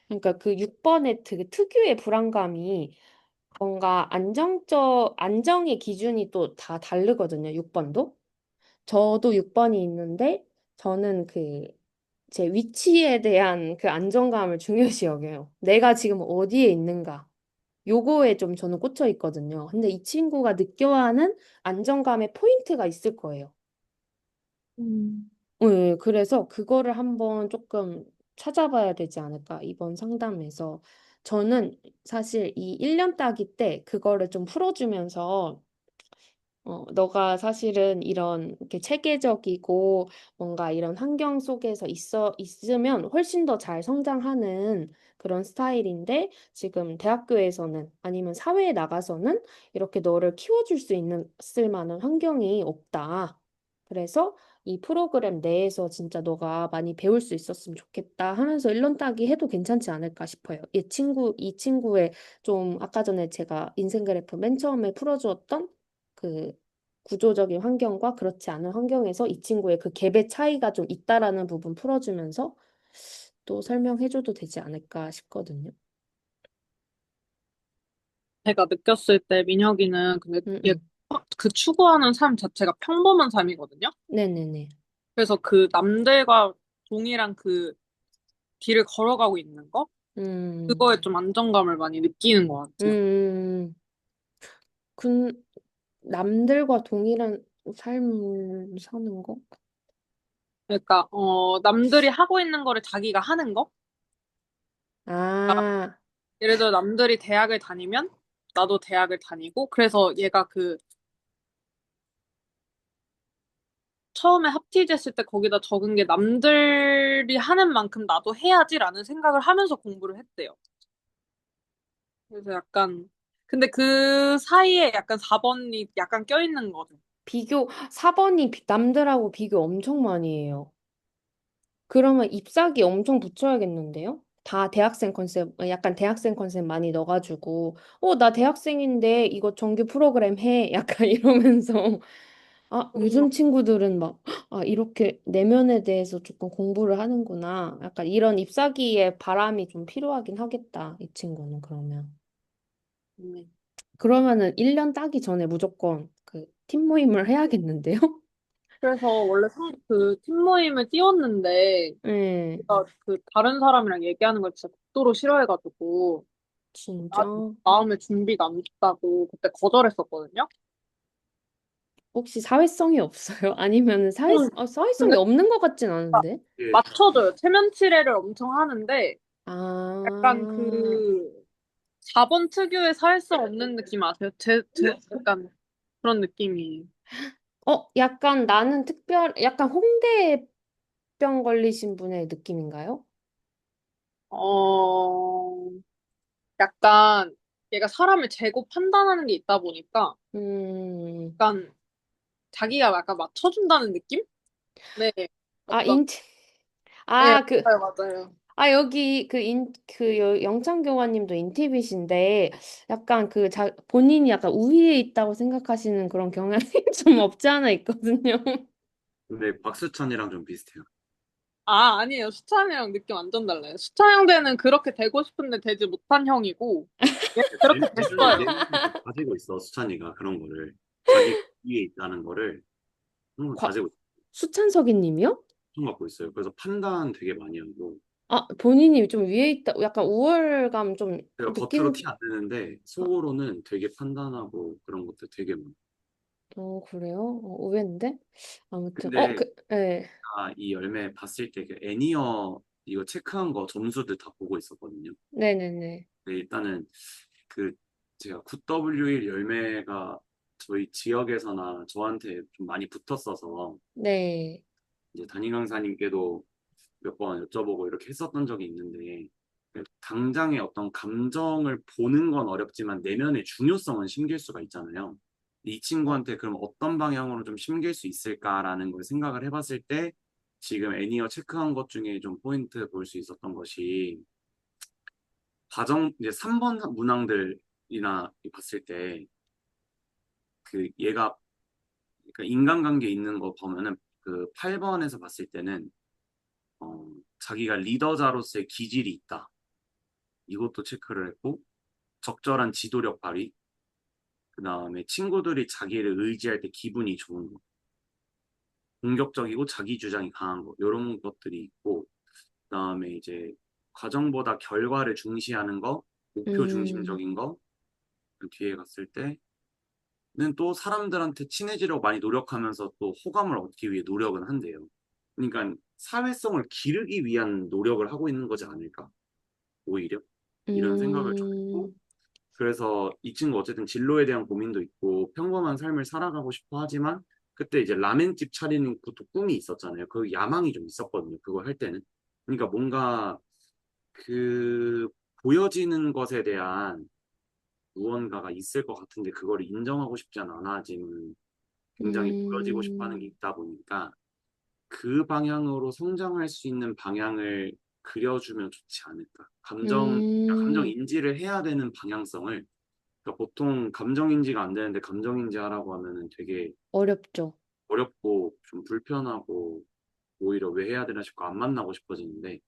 그러니까 그 6번의 특유의 불안감이 뭔가 안정의 기준이 또 다 다르거든요. 6번도. 저도 6번이 있는데 저는 그 제 위치에 대한 그 안정감을 중요시 여겨요. 내가 지금 어디에 있는가. 요거에 좀 저는 꽂혀 있거든요. 근데 이 친구가 느껴야 하는 안정감의 포인트가 있을 거예요. 음, 네, 그래서 그거를 한번 조금 찾아봐야 되지 않을까, 이번 상담에서. 저는 사실 이 1년 따기 때 그거를 좀 풀어주면서, 너가 사실은 이런 이렇게 체계적이고 뭔가 이런 환경 속에서 있으면 훨씬 더 잘 성장하는 그런 스타일인데 지금 대학교에서는 아니면 사회에 나가서는 이렇게 너를 키워줄 수 있는 쓸 만한 환경이 없다. 그래서 이 프로그램 내에서 진짜 너가 많이 배울 수 있었으면 좋겠다 하면서 일런 따기 해도 괜찮지 않을까 싶어요. 이 친구의 좀 아까 전에 제가 인생 그래프 맨 처음에 풀어주었던 그 구조적인 환경과 그렇지 않은 환경에서 이 친구의 그 갭의 차이가 좀 있다라는 부분 풀어주면서 또 설명해줘도 되지 않을까 싶거든요. 제가 느꼈을 때 민혁이는 근데 응, 얘 응. 그 추구하는 삶 자체가 평범한 삶이거든요. 네네네. 그래서 그 남들과 동일한 그 길을 걸어가고 있는 거? 음, 그거에 좀 안정감을 많이 느끼는 것 같아요. 음, 그, 남들과 동일한 삶을 사는 거? 그러니까, 남들이 하고 있는 거를 자기가 하는 거? 그러니까 아, 예를 들어 남들이 대학을 다니면 나도 대학을 다니고, 그래서 얘가 그 처음에 합티즈했을 때 거기다 적은 게 남들이 하는 만큼 나도 해야지라는 생각을 하면서 공부를 했대요. 그래서 약간, 근데 그 사이에 약간 4번이 약간 껴있는 거죠. 4번이 남들하고 비교 엄청 많이 해요. 그러면 잎사귀 엄청 붙여야겠는데요? 다 대학생 컨셉, 약간 대학생 컨셉 많이 넣어가지고, 나 대학생인데 이거 정규 프로그램 해. 약간 이러면서, 요즘 친구들은 막, 이렇게 내면에 대해서 조금 공부를 하는구나. 약간 이런 잎사귀의 바람이 좀 필요하긴 하겠다. 이 친구는 그러면. 음. 그러면은 1년 따기 전에 무조건 그 팀 모임을 해야겠는데요? 그래서 원래 그 팀 모임을 띄웠는데, 네, 제가 그 다른 사람이랑 얘기하는 걸 진짜 극도로 싫어해가지고, 진짜. 아직 마음의 준비가 안 됐다고 그때 거절했었거든요. 혹시 사회성이 없어요? 아니면 음. 사회성이 근데 없는 것 같진 않은데? 예, 맞춰줘요. 체면 치레를 엄청 하는데, 약간 아, 그 4번 특유의 사회성 없는 느낌 아세요? 약간 그런 느낌이. 약간 약간 홍대병 걸리신 분의 느낌인가요? 어, 약간 얘가 사람을 재고 판단하는 게 있다 보니까 음, 약간 자기가 약간 맞춰준다는 느낌? 네, 아, 어떤, 인, 네, 아, 맞아요, 맞아요. 여기 영창교관님도 인티비신데 약간 본인이 약간 우위에 있다고 생각하시는 그런 경향이 좀 없지 않아 있거든요. 근데 박수찬이랑 좀 비슷해요. 아니에요. 수찬이랑 느낌 완전 달라요. 수찬 형제는 그렇게 되고 싶은데 되지 못한 형이고, 얘는 그렇게 됐어요. 내면은 좀 가지고 있어, 수찬이가 그런 거를. 자기 위에 있다는 거를 항상 과, 가지고 수찬석이 님이요? 갖고 있어요. 그래서 판단 되게 많이 하고, 본인이 좀 위에 있다, 약간 우월감 좀 제가 겉으로 티 안 내는데 속으로는 되게 판단하고 그런 것들 되게 많아요. 그래요? 의외인데? 아무튼, 근데 예. 이 열매 봤을 때 그 애니어 이거 체크한 거 점수들 다 보고 있었거든요. 네네네. 근데 일단은 그 제가 9W1 열매가 저희 지역에서나 저한테 좀 많이 붙었어서 네. 이제 담임 강사님께도 몇 번 여쭤보고 이렇게 했었던 적이 있는데 당장의 어떤 감정을 보는 건 어렵지만 내면의 중요성은 심길 수가 있잖아요. 이 친구한테 그럼 어떤 방향으로 좀 심길 수 있을까라는 걸 생각을 해봤을 때 지금 애니어 체크한 것 중에 좀 포인트 볼 수 있었던 것이 이제 3번 문항들이나 봤을 때 그 얘가 그러니까 인간관계 있는 거 보면은 그 8번에서 봤을 때는 자기가 리더자로서의 기질이 있다. 이것도 체크를 했고 적절한 지도력 발휘, 그 다음에 친구들이 자기를 의지할 때 기분이 좋은 거, 공격적이고 자기 주장이 강한 거, 이런 것들이 있고, 그 다음에 이제 과정보다 결과를 중시하는 거, 목표 음, 중심적인 거, 그 뒤에 갔을 때는 또 사람들한테 친해지려고 많이 노력하면서 또 호감을 얻기 위해 노력은 한대요. 그러니까 사회성을 기르기 위한 노력을 하고 있는 거지 않을까, 오히려. 이런 생각을 좀 했고, 음, 그래서 이 친구 어쨌든 진로에 대한 고민도 있고 평범한 삶을 살아가고 싶어 하지만 그때 이제 라멘집 차리는 것도 꿈이 있었잖아요. 그 야망이 좀 있었거든요. 그걸 할 때는. 그러니까 뭔가 그 보여지는 것에 대한 무언가가 있을 것 같은데 그걸 인정하고 싶지 않아. 지금 굉장히 보여지고 싶어 하는 게 음, 있다 보니까 그 방향으로 성장할 수 있는 방향을 그려주면 좋지 않을까. 감정 음, 인지를 해야 되는 방향성을, 그러니까 보통 감정 인지가 안 되는데 감정 인지하라고 하면은 되게 어렵죠. 어렵고 좀 불편하고 오히려 왜 해야 되나 싶고 안 만나고 싶어지는데,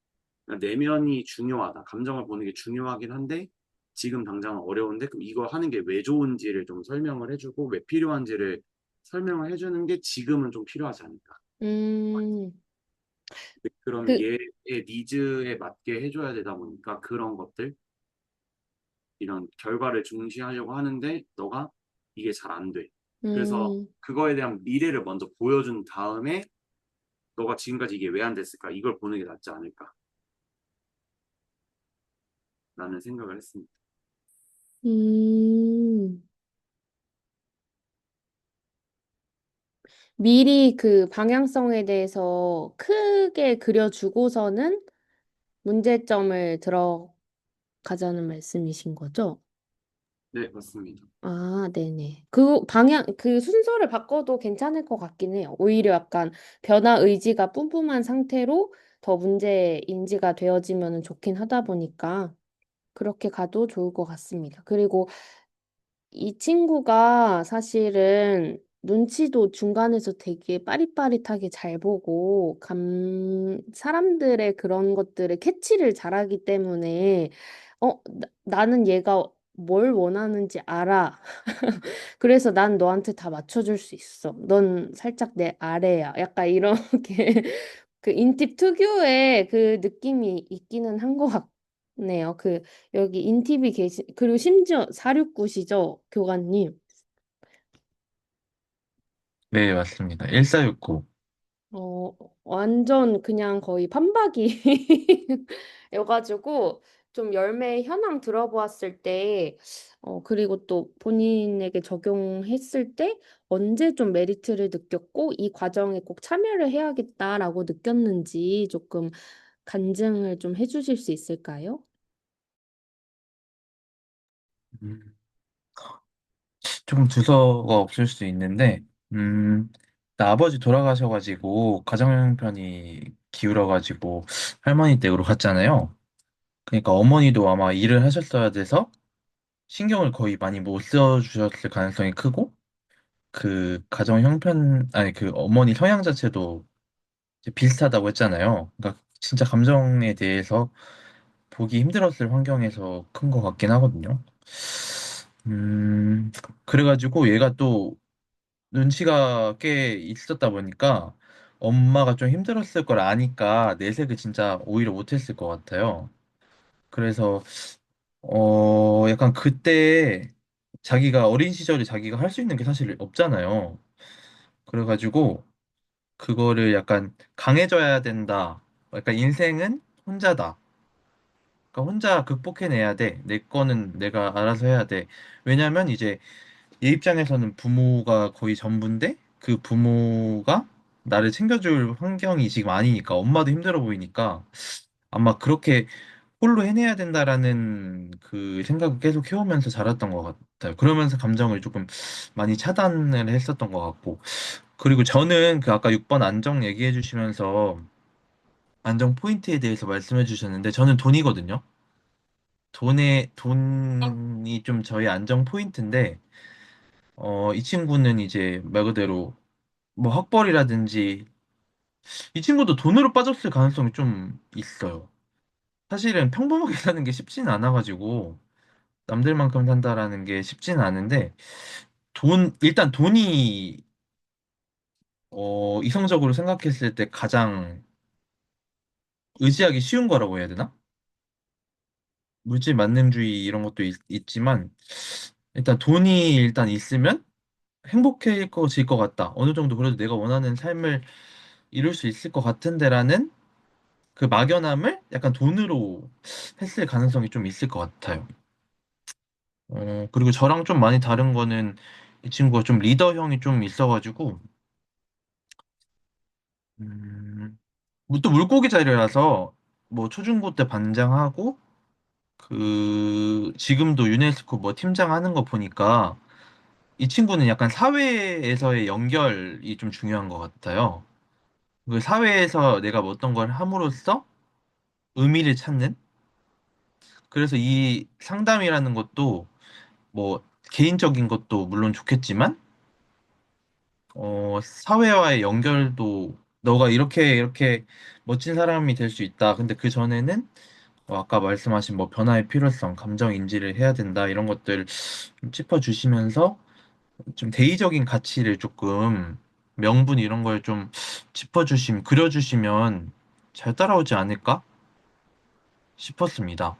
그러니까 내면이 중요하다. 감정을 보는 게 중요하긴 한데 지금 당장은 어려운데 그럼 이거 하는 게 왜 좋은지를 좀 설명을 해주고 왜 필요한지를 설명을 해주는 게 지금은 좀 필요하지 않을까. 음, 그럼 그, 얘의 니즈에 맞게 해줘야 되다 보니까 그런 것들, 이런 결과를 중시하려고 하는데 너가 이게 잘 안 돼. 그래서 음, 그거에 대한 미래를 먼저 보여준 다음에 너가 지금까지 이게 왜 안 됐을까? 이걸 보는 게 낫지 않을까라는 생각을 했습니다. 음. 미리 그 방향성에 대해서 크게 그려주고서는 문제점을 들어가자는 말씀이신 거죠? 네, 맞습니다. 아, 네네. 그 방향, 그 순서를 바꿔도 괜찮을 것 같긴 해요. 오히려 약간 변화 의지가 뿜뿜한 상태로 더 문제 인지가 되어지면 좋긴 하다 보니까 그렇게 가도 좋을 것 같습니다. 그리고 이 친구가 사실은 눈치도 중간에서 되게 빠릿빠릿하게 잘 보고, 사람들의 그런 것들을 캐치를 잘하기 때문에, 나는 얘가 뭘 원하는지 알아. 그래서 난 너한테 다 맞춰줄 수 있어. 넌 살짝 내 아래야. 약간 이렇게 그 인팁 특유의 그 느낌이 있기는 한 것 같네요. 그 여기 인팁이 그리고 심지어 469시죠, 교관님. 네, 맞습니다. 1469. 어, 완전 그냥 거의 판박이 여가지고 좀 열매 현황 들어보았을 때, 그리고 또 본인에게 적용했을 때 언제 좀 메리트를 느꼈고 이 과정에 꼭 참여를 해야겠다라고 느꼈는지 조금 간증을 좀 해주실 수 있을까요? 음, 조금 두서가 없을 수 있는데, 나 아버지 돌아가셔가지고, 가정형편이 기울어가지고, 할머니 댁으로 갔잖아요. 그러니까 어머니도 아마 일을 하셨어야 돼서, 신경을 거의 많이 못 써주셨을 가능성이 크고, 그 가정 형편, 아니 그 어머니 성향 자체도 이제 비슷하다고 했잖아요. 그러니까 진짜 감정에 대해서 보기 힘들었을 환경에서 큰 것 같긴 하거든요. 음, 그래가지고 얘가 또 눈치가 꽤 있었다 보니까 엄마가 좀 힘들었을 걸 아니까 내색을 진짜 오히려 못했을 것 같아요. 그래서 약간 그때 자기가 어린 시절에 자기가 할 수 있는 게 사실 없잖아요. 그래가지고 그거를 약간 강해져야 된다. 약간 인생은 혼자다. 그러니까 혼자 극복해내야 돼. 내 거는 내가 알아서 해야 돼. 왜냐면 이제 얘 입장에서는 부모가 거의 전부인데 그 부모가 나를 챙겨줄 환경이 지금 아니니까 엄마도 힘들어 보이니까 아마 그렇게 홀로 해내야 된다라는 그 생각을 계속 해오면서 자랐던 것 같아요. 그러면서 감정을 조금 많이 차단을 했었던 것 같고. 그리고 저는 그 아까 6번 안정 얘기해 주시면서 안정 포인트에 대해서 말씀해 주셨는데 저는 돈이거든요. 돈이 좀 저희 안정 포인트인데 이 친구는 이제 말 그대로 뭐 학벌이라든지 이 친구도 돈으로 빠졌을 가능성이 좀 있어요. 사실은 평범하게 사는 게 쉽지는 않아가지고 남들만큼 산다라는 게 쉽지는 않은데 일단 돈이 이성적으로 생각했을 때 가장 의지하기 쉬운 거라고 해야 되나? 물질 만능주의 이런 것도 있지만 일단 돈이 일단 있으면 행복해질 것 같다. 어느 정도 그래도 내가 원하는 삶을 이룰 수 있을 것 같은데라는 그 막연함을 약간 돈으로 했을 가능성이 좀 있을 것 같아요. 그리고 저랑 좀 많이 다른 거는 이 친구가 좀 리더형이 좀 있어가지고, 음, 또 물고기 자리라서 뭐 초중고 때 반장하고 지금도 유네스코 뭐 팀장 하는 거 보니까 이 친구는 약간 사회에서의 연결이 좀 중요한 것 같아요. 그 사회에서 내가 뭐 어떤 걸 함으로써 의미를 찾는? 그래서 이 상담이라는 것도 뭐 개인적인 것도 물론 좋겠지만, 사회와의 연결도 너가 이렇게 멋진 사람이 될 수 있다. 근데 그 전에는 아까 말씀하신 뭐 변화의 필요성, 감정 인지를 해야 된다. 이런 것들 좀 짚어주시면서 좀 대의적인 가치를 조금 명분 이런 걸 좀 그려주시면 잘 따라오지 않을까 싶었습니다.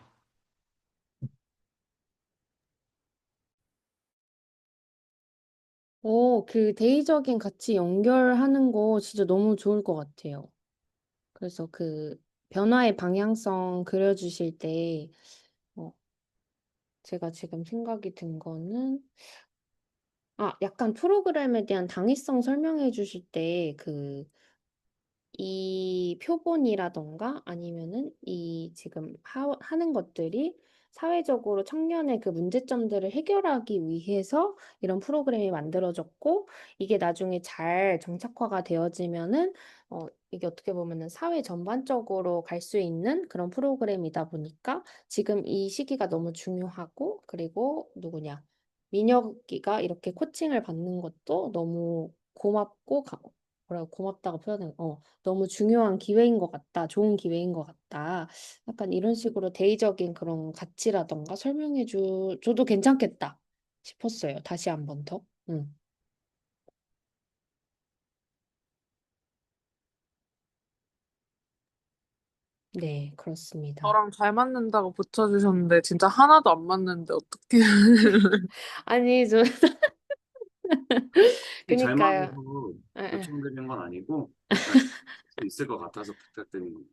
그 대의적인 가치 연결하는 거 진짜 너무 좋을 것 같아요. 그래서 그 변화의 방향성 그려주실 때, 어, 제가 지금 생각이 든 거는, 약간 프로그램에 대한 당위성 설명해 주실 때, 이 표본이라던가 아니면은 이 지금 하는 것들이 사회적으로 청년의 그 문제점들을 해결하기 위해서 이런 프로그램이 만들어졌고 이게 나중에 잘 정착화가 되어지면은 이게 어떻게 보면은 사회 전반적으로 갈 수 있는 그런 프로그램이다 보니까 지금 이 시기가 너무 중요하고 그리고 누구냐 민혁이가 이렇게 코칭을 받는 것도 너무 고맙고 뭐라고 고맙다고 표현해. 너무 중요한 기회인 것 같다. 좋은 기회인 것 같다. 약간 이런 식으로 대의적인 그런 가치라던가 줘도 괜찮겠다 싶었어요. 다시 한 번 더. 응. 네, 그렇습니다. 저랑 잘 맞는다고 붙여주셨는데 진짜 하나도 안 맞는데 어떻게 아니, 잘 맞아서 그니까요. 에, 에. 요청드리는 건 아니고 일단 수 있을 것 같아서 부탁드립니다.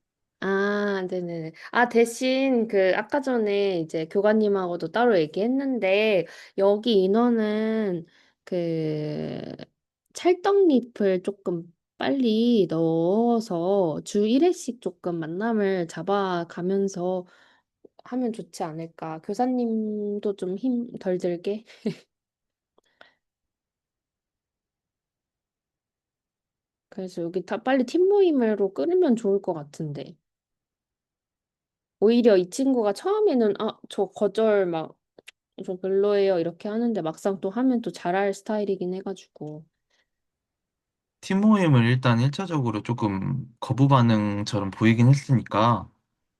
네네네. 대신 아까 전에 이제 교관님하고도 따로 얘기했는데, 여기 인원은 그, 찰떡잎을 조금 빨리 넣어서 주 1회씩 조금 만남을 잡아가면서 하면 좋지 않을까. 교사님도 좀 힘 덜 들게. 그래서 여기 다 빨리 팀 모임으로 끌으면 좋을 것 같은데. 오히려 이 친구가 처음에는 저 거절 막 저 별로예요 이렇게 하는데 막상 또 하면 또 잘할 스타일이긴 해가지고. 팀 모임을 일단 1차적으로 조금 거부 반응처럼 보이긴 했으니까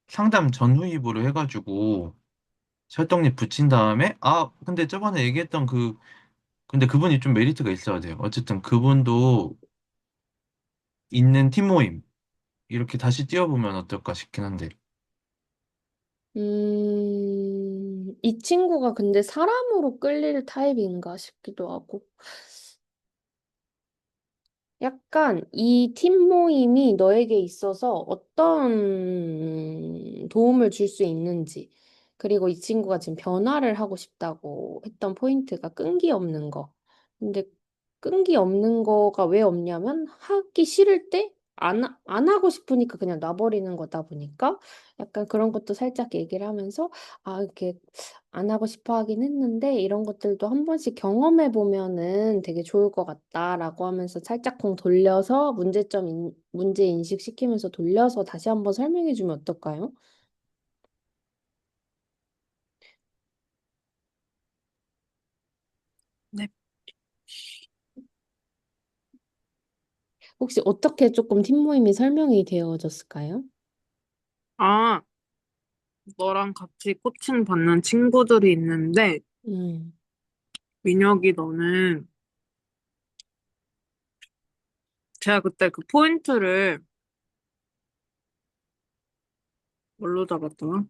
상담 전후입으로 해가지고 설득력 붙인 다음에 근데 저번에 얘기했던 근데 그분이 좀 메리트가 있어야 돼요. 어쨌든 그분도 있는 팀 모임 이렇게 다시 띄워보면 어떨까 싶긴 한데. 이 친구가 근데 사람으로 끌릴 타입인가 싶기도 하고. 약간 이 팀 모임이 너에게 있어서 어떤 도움을 줄 수 있는지, 그리고 이 친구가 지금 변화를 하고 싶다고 했던 포인트가 끈기 없는 거. 근데 끈기 없는 거가 왜 없냐면 하기 싫을 때 안 하고 싶으니까 그냥 놔버리는 거다 보니까 약간 그런 것도 살짝 얘기를 하면서 이렇게 안 하고 싶어 하긴 했는데 이런 것들도 한 번씩 경험해 보면은 되게 좋을 것 같다라고 하면서 살짝쿵 돌려서 문제 인식 시키면서 돌려서 다시 한번 설명해 주면 어떨까요? 네. 혹시 어떻게 조금 팀 모임이 설명이 되어졌을까요? 아, 너랑 같이 코칭 받는 친구들이 있는데 음, 민혁이 너는 제가 그때 그 포인트를 뭘로 잡았더라?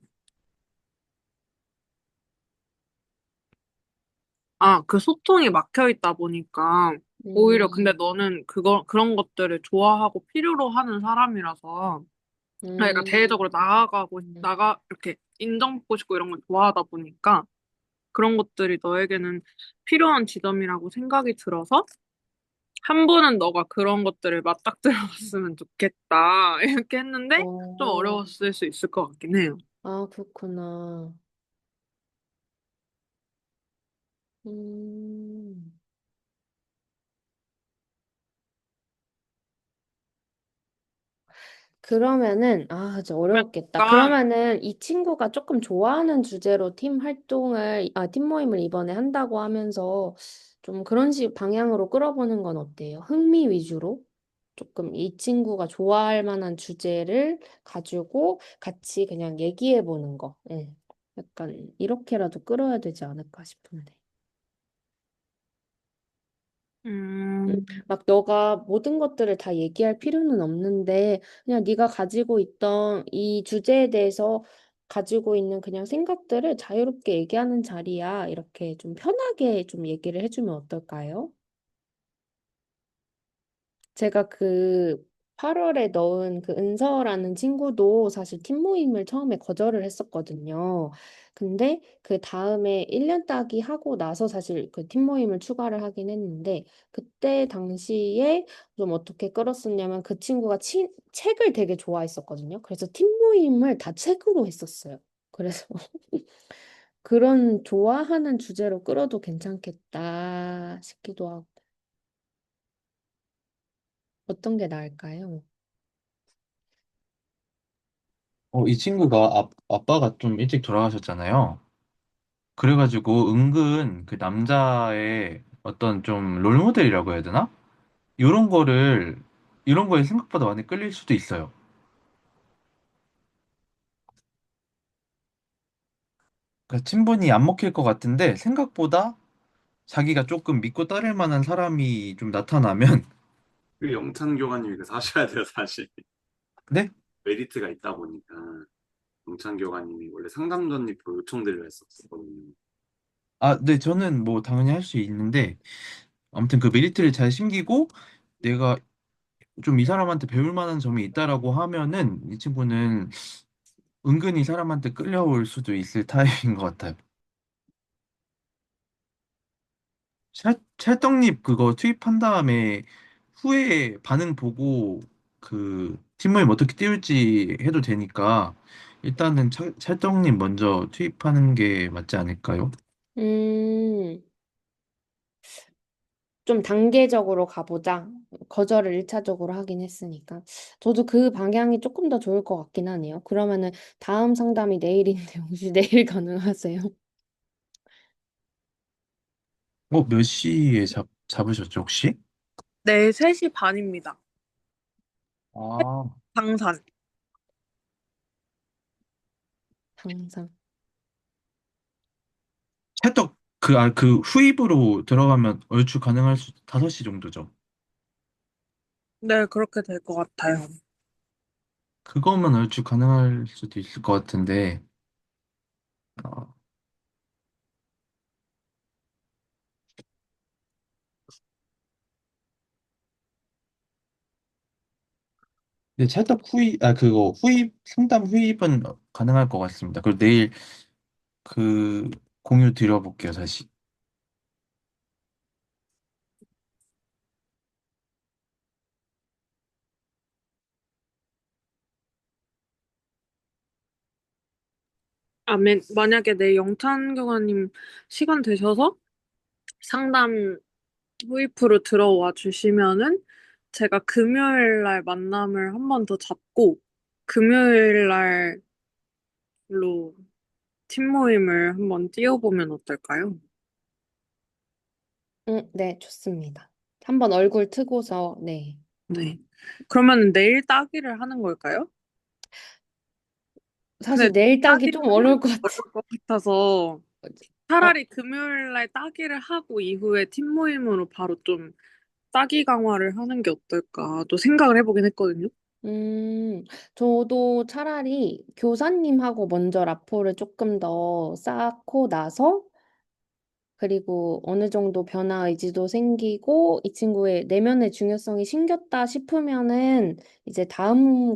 그 소통이 막혀 있다 보니까 오히려 근데 음, 너는 그런 것들을 좋아하고 필요로 하는 사람이라서 그러니까 음, 대외적으로 이렇게 인정받고 싶고 이런 걸 좋아하다 보니까 그런 것들이 너에게는 필요한 지점이라고 생각이 들어서 한 번은 너가 그런 것들을 맞닥뜨려봤으면 좋겠다. 이렇게 했는데 좀 어, 어려웠을 수 있을 것 같긴 해요. 아, 그렇구나. 음. 그러면은, 아, 진짜 그러면 어려웠겠다. 약간 그러면은 이 친구가 조금 좋아하는 주제로 팀 모임을 이번에 한다고 하면서 좀 그런 식 방향으로 끌어보는 건 어때요? 흥미 위주로? 조금 이 친구가 좋아할 만한 주제를 가지고 같이 그냥 얘기해 보는 거. 응. 약간 이렇게라도 끌어야 되지 않을까 싶은데. 음, 막 너가 모든 것들을 다 얘기할 필요는 없는데 그냥 네가 가지고 있던 이 주제에 대해서 가지고 있는 그냥 생각들을 자유롭게 얘기하는 자리야. 이렇게 좀 편하게 좀 얘기를 해주면 어떨까요? 제가 그 8월에 넣은 그 은서라는 친구도 사실 팀 모임을 처음에 거절을 했었거든요. 근데 그 다음에 1년 따기 하고 나서 사실 그 팀 모임을 추가를 하긴 했는데 그때 당시에 좀 어떻게 끌었었냐면 그 친구가 책을 되게 좋아했었거든요. 그래서 팀 모임을 다 책으로 했었어요. 그래서 그런 좋아하는 주제로 끌어도 괜찮겠다 싶기도 하고 어떤 게 나을까요? 이 친구가 아빠가 좀 일찍 돌아가셨잖아요. 그래가지고 은근 그 남자의 어떤 좀 롤모델이라고 해야 되나? 이런 거를, 이런 거에 생각보다 많이 끌릴 수도 있어요. 그러니까 친분이 안 먹힐 것 같은데 생각보다 자기가 조금 믿고 따를 만한 사람이 좀 나타나면, 그 영찬 교관님이 그 사셔야 돼요, 사실. 네? 메리트가 있다 보니까. 영찬 교관님이 원래 상담 전입도 요청드려 했었거든요. 네, 저는 뭐 당연히 할 수 있는데, 아무튼 그 메리트를 잘 심기고 내가 좀 이 사람한테 배울 만한 점이 있다라고 하면은 이 친구는 은근히 사람한테 끌려올 수도 있을 타입인 것 같아요. 찰떡잎 그거 투입한 다음에 후에 반응 보고 그 팀모임 어떻게 띄울지 해도 되니까 일단은 찰떡잎 먼저 투입하는 게 맞지 않을까요? 음. 좀 단계적으로 가보자. 거절을 1차적으로 하긴 했으니까. 저도 그 방향이 조금 더 좋을 것 같긴 하네요. 그러면은 다음 상담이 내일인데 혹시 내일 가능하세요? 몇 시에 잡으셨죠, 혹시? 네, 3시 반입니다. 아, 당산. 항상. 찰떡 그 후입으로 들어가면 얼추 가능할 5시 정도죠. 네, 그렇게 될 것 같아요. 그거면 얼추 가능할 수도 있을 것 같은데, 어, 근데 찰떡 그거 상담 후입은 가능할 것 같습니다. 그리고 내일 그 공유 드려볼게요, 다시. 만약에 내 영찬 교관님 시간 되셔서 상담 후이프로 들어와 주시면은 제가 금요일 날 만남을 한 번 더 잡고 금요일 날로 팀 모임을 한번 띄워보면 어떨까요? 네, 좋습니다. 한번 얼굴 트고서, 네. 네. 그러면 내일 따기를 하는 걸까요? 근데 사실 내일 따기 따기를 좀 하는 어려울 게 것 같아. 어려울 것 같아서 아, 차라리 금요일 날 따기를 하고 이후에 팀 모임으로 바로 좀 따기 강화를 하는 게 어떨까 또 생각을 해보긴 했거든요. 저도 차라리 교사님하고 먼저 라포를 조금 더 쌓고 나서 그리고 어느 정도 변화 의지도 생기고 이 친구의 내면의 중요성이 생겼다 싶으면은 이제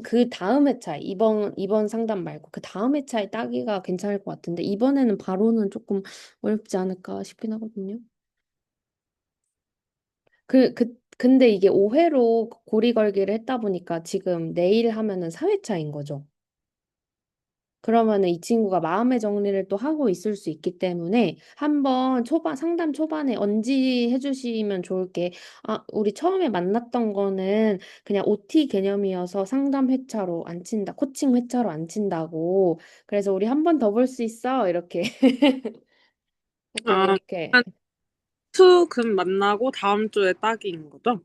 그 다음 회차에 이번 상담 말고 그 다음 회차에 따기가 괜찮을 것 같은데 이번에는 바로는 조금 어렵지 않을까 싶긴 하거든요. 근데 이게 5회로 고리 걸기를 했다 보니까 지금 내일 하면은 4회차인 거죠. 그러면은 이 친구가 마음의 정리를 또 하고 있을 수 있기 때문에 한번 상담 초반에 언지해 주시면 좋을 게, 아, 우리 처음에 만났던 거는 그냥 OT 개념이어서 상담 회차로 안 친다, 코칭 회차로 안 친다고. 그래서 우리 한 번 더 볼 수 있어? 이렇게. 약간 아, 이렇게. 수금 만나고 다음 주에 딱인 거죠?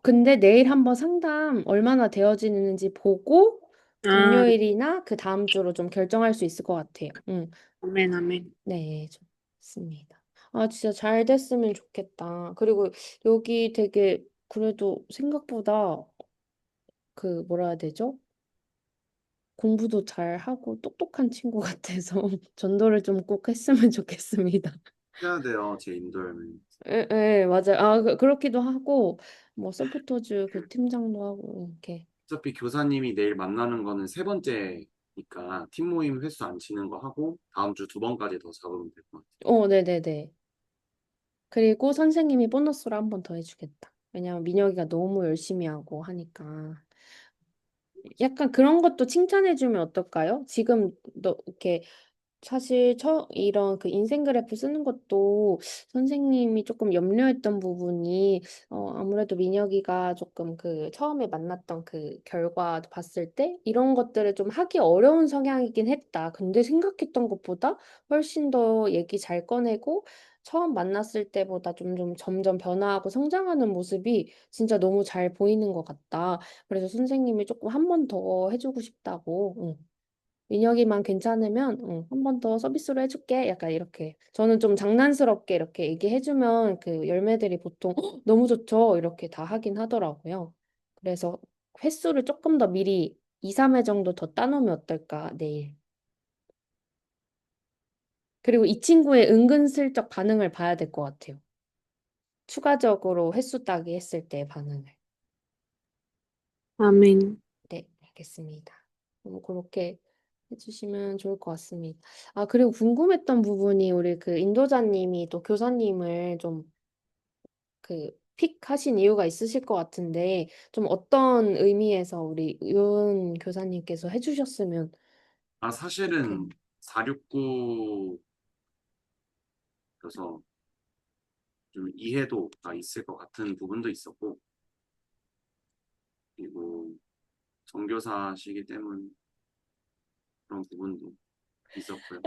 근데 내일 한번 상담 얼마나 되어지는지 보고 아, 금요일이나 그 다음 주로 좀 결정할 수 있을 것 같아요. 응. 아멘, 아멘. 네, 좋습니다. 아, 진짜 잘 됐으면 좋겠다. 그리고 여기 되게 그래도 생각보다 그 뭐라 해야 되죠? 공부도 잘하고 똑똑한 친구 같아서 전도를 좀 꼭 했으면 좋겠습니다. 해야 돼요, 제 인도여행. 예, 맞아요. 아, 그렇기도 하고 뭐 서포터즈 그 팀장도 하고 이렇게. 어차피 교사님이 내일 만나는 거는 세 번째니까 팀 모임 횟수 안 치는 거 하고 다음 주 두 번까지 더 잡으면 될 것 같아요. 네네네. 그리고 선생님이 보너스로 한 번 더 해주겠다. 왜냐면 민혁이가 너무 열심히 하고 하니까. 약간 그런 것도 칭찬해주면 어떨까요? 지금 너 이렇게 사실 이런 그 인생 그래프 쓰는 것도 선생님이 조금 염려했던 부분이 아무래도 민혁이가 조금 그 처음에 만났던 그 결과 봤을 때 이런 것들을 좀 하기 어려운 성향이긴 했다. 근데 생각했던 것보다 훨씬 더 얘기 잘 꺼내고 처음 만났을 때보다 좀 점점 변화하고 성장하는 모습이 진짜 너무 잘 보이는 것 같다. 그래서 선생님이 조금 한 번 더 해주고 싶다고. 응. 민혁이만 괜찮으면 한 번 더 서비스로 해줄게. 약간 이렇게. 저는 좀 장난스럽게 이렇게 얘기해주면 그 열매들이 보통 너무 좋죠. 이렇게 다 하긴 하더라고요. 그래서 횟수를 조금 더 미리 2, 3회 정도 더 따놓으면 어떨까, 내일. 그리고 이 친구의 은근슬쩍 반응을 봐야 될 것 같아요. 추가적으로 횟수 따기 했을 때 반응을. 아멘. 네, 알겠습니다. 그렇게 해주시면 좋을 것 같습니다. 아, 그리고 궁금했던 부분이 우리 그 인도자님이 또 교사님을 좀 그 픽하신 이유가 있으실 것 같은데 좀 어떤 의미에서 우리 윤 교사님께서 해주셨으면 아, 좋겠. 사실은 469여서 좀 이해도가 있을 것 같은 부분도 있었고, 그리고 정교사시기 때문에 그런 부분도 있었고요.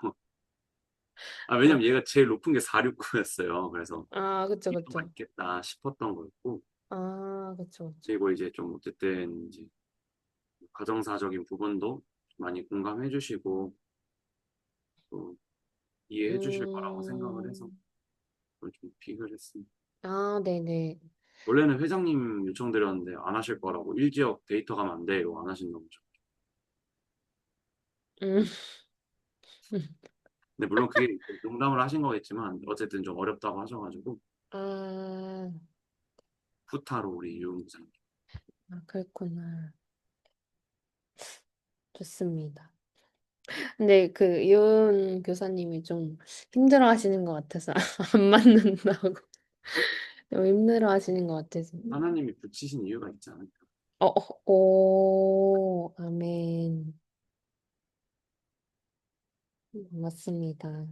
아, 아, 왜냐면 얘가 제일 높은 게 469였어요. 그래서 그쵸, 이도가 그쵸. 있겠다 싶었던 거였고, 그쵸, 그쵸. 그리고 이제 좀 어쨌든 이제 가정사적인 부분도 많이 공감해 주시고 또 이해해 주실 거라고 생각을 해서 음, 그걸 좀 픽을 했습니다. 네네. 원래는 회장님 요청드렸는데 안 하실 거라고 1지역 데이터 가면 안 돼, 이러고 안 하신다고 죠. 음, 근데 물론 그게 농담을 하신 거겠지만 어쨌든 좀 어렵다고 하셔가지고 아, 후타로 우리 유흥부장님. 그랬구나. 좋습니다. 근데 그 이혼 교사님이 좀 힘들어 하시는 것 같아서 안 맞는다고 좀 힘들어 하시는 것 같아서 하나님이 붙이신 이유가 있지 않을까. 오, 아멘. 맞습니다.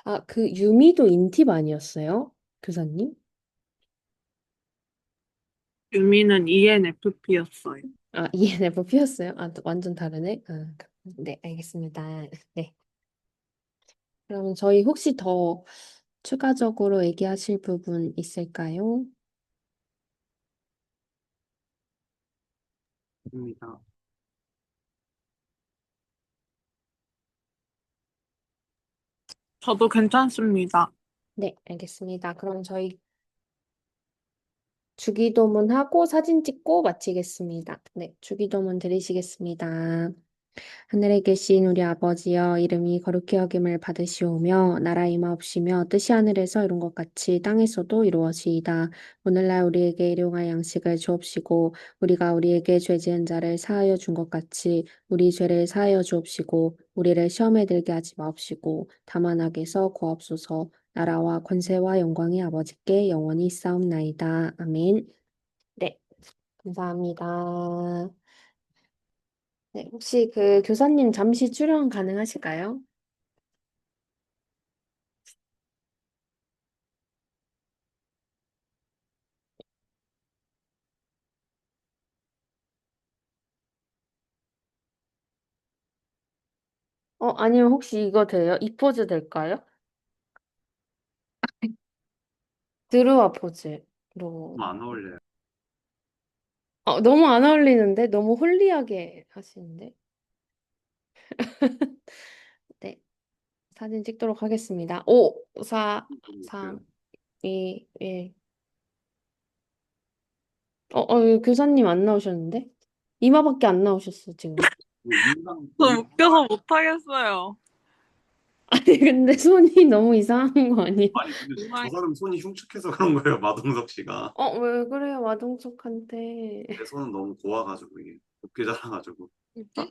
아, 그 유미도 인팁 아니었어요? 교사님? 유미는 ENFP였어요. ENFP였어요? 또 완전 다르네. 네, 알겠습니다. 네. 그럼 저희 혹시 더 추가적으로 얘기하실 부분 있을까요? 입니다. 저도 괜찮습니다. 네, 알겠습니다. 그럼 저희 주기도문 하고 사진 찍고 마치겠습니다. 네, 주기도문 드리시겠습니다. 하늘에 계신 우리 아버지여 이름이 거룩히 여김을 받으시오며 나라 임하옵시며 뜻이 하늘에서 이룬 것 같이 땅에서도 이루어지이다. 오늘날 우리에게 일용할 양식을 주옵시고 우리가 우리에게 죄 지은 자를 사하여 준 것 같이 우리 죄를 사하여 주옵시고 우리를 시험에 들게 하지 마옵시고 다만 악에서 구하옵소서. 나라와 권세와 영광이 아버지께 영원히 있사옵나이다. 아멘. 네, 감사합니다. 네, 혹시 그 교사님 잠시 출연 가능하실까요? 아니면 혹시 이거 돼요? 이 포즈 될까요? 드루아 포즈로. 안 어울려요. 너무 안 어울리는데? 너무 홀리하게 하시는데? 네, 사진 찍도록 하겠습니다. 5, 4, 3, 2, 1. 교사님 안 나오셨는데? 이마밖에 안 나오셨어, 지금. 저 웃겨서 못하겠어요. 아니, 근데 손이 너무 이상한 거 아니에요? 아니, 근데 저 사람 손이 흉측해서 그런 거예요, 마동석 씨가. 왜 그래요, 마동석한테. 내 손은 너무 고와가지고, 이게. 높게 자라가지고. 진짜?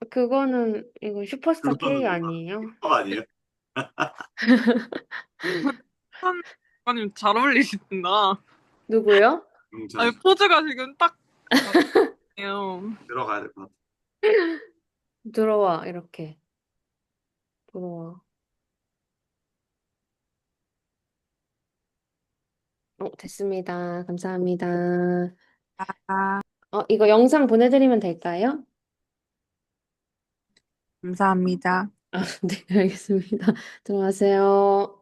그거는, 이거 슈퍼스타 K 그거는 아니에요? 거 아니에요? 작가님 잘 어울리신다. 누구요? 용찬 아니, 씨. 포즈가 지금 딱 맞네요. 들어가야 될 것 같아. 들어와, 이렇게. 들어와. 됐습니다. 감사합니다. 이거 영상 보내드리면 될까요? 감사합니다. 네, 알겠습니다. 들어가세요.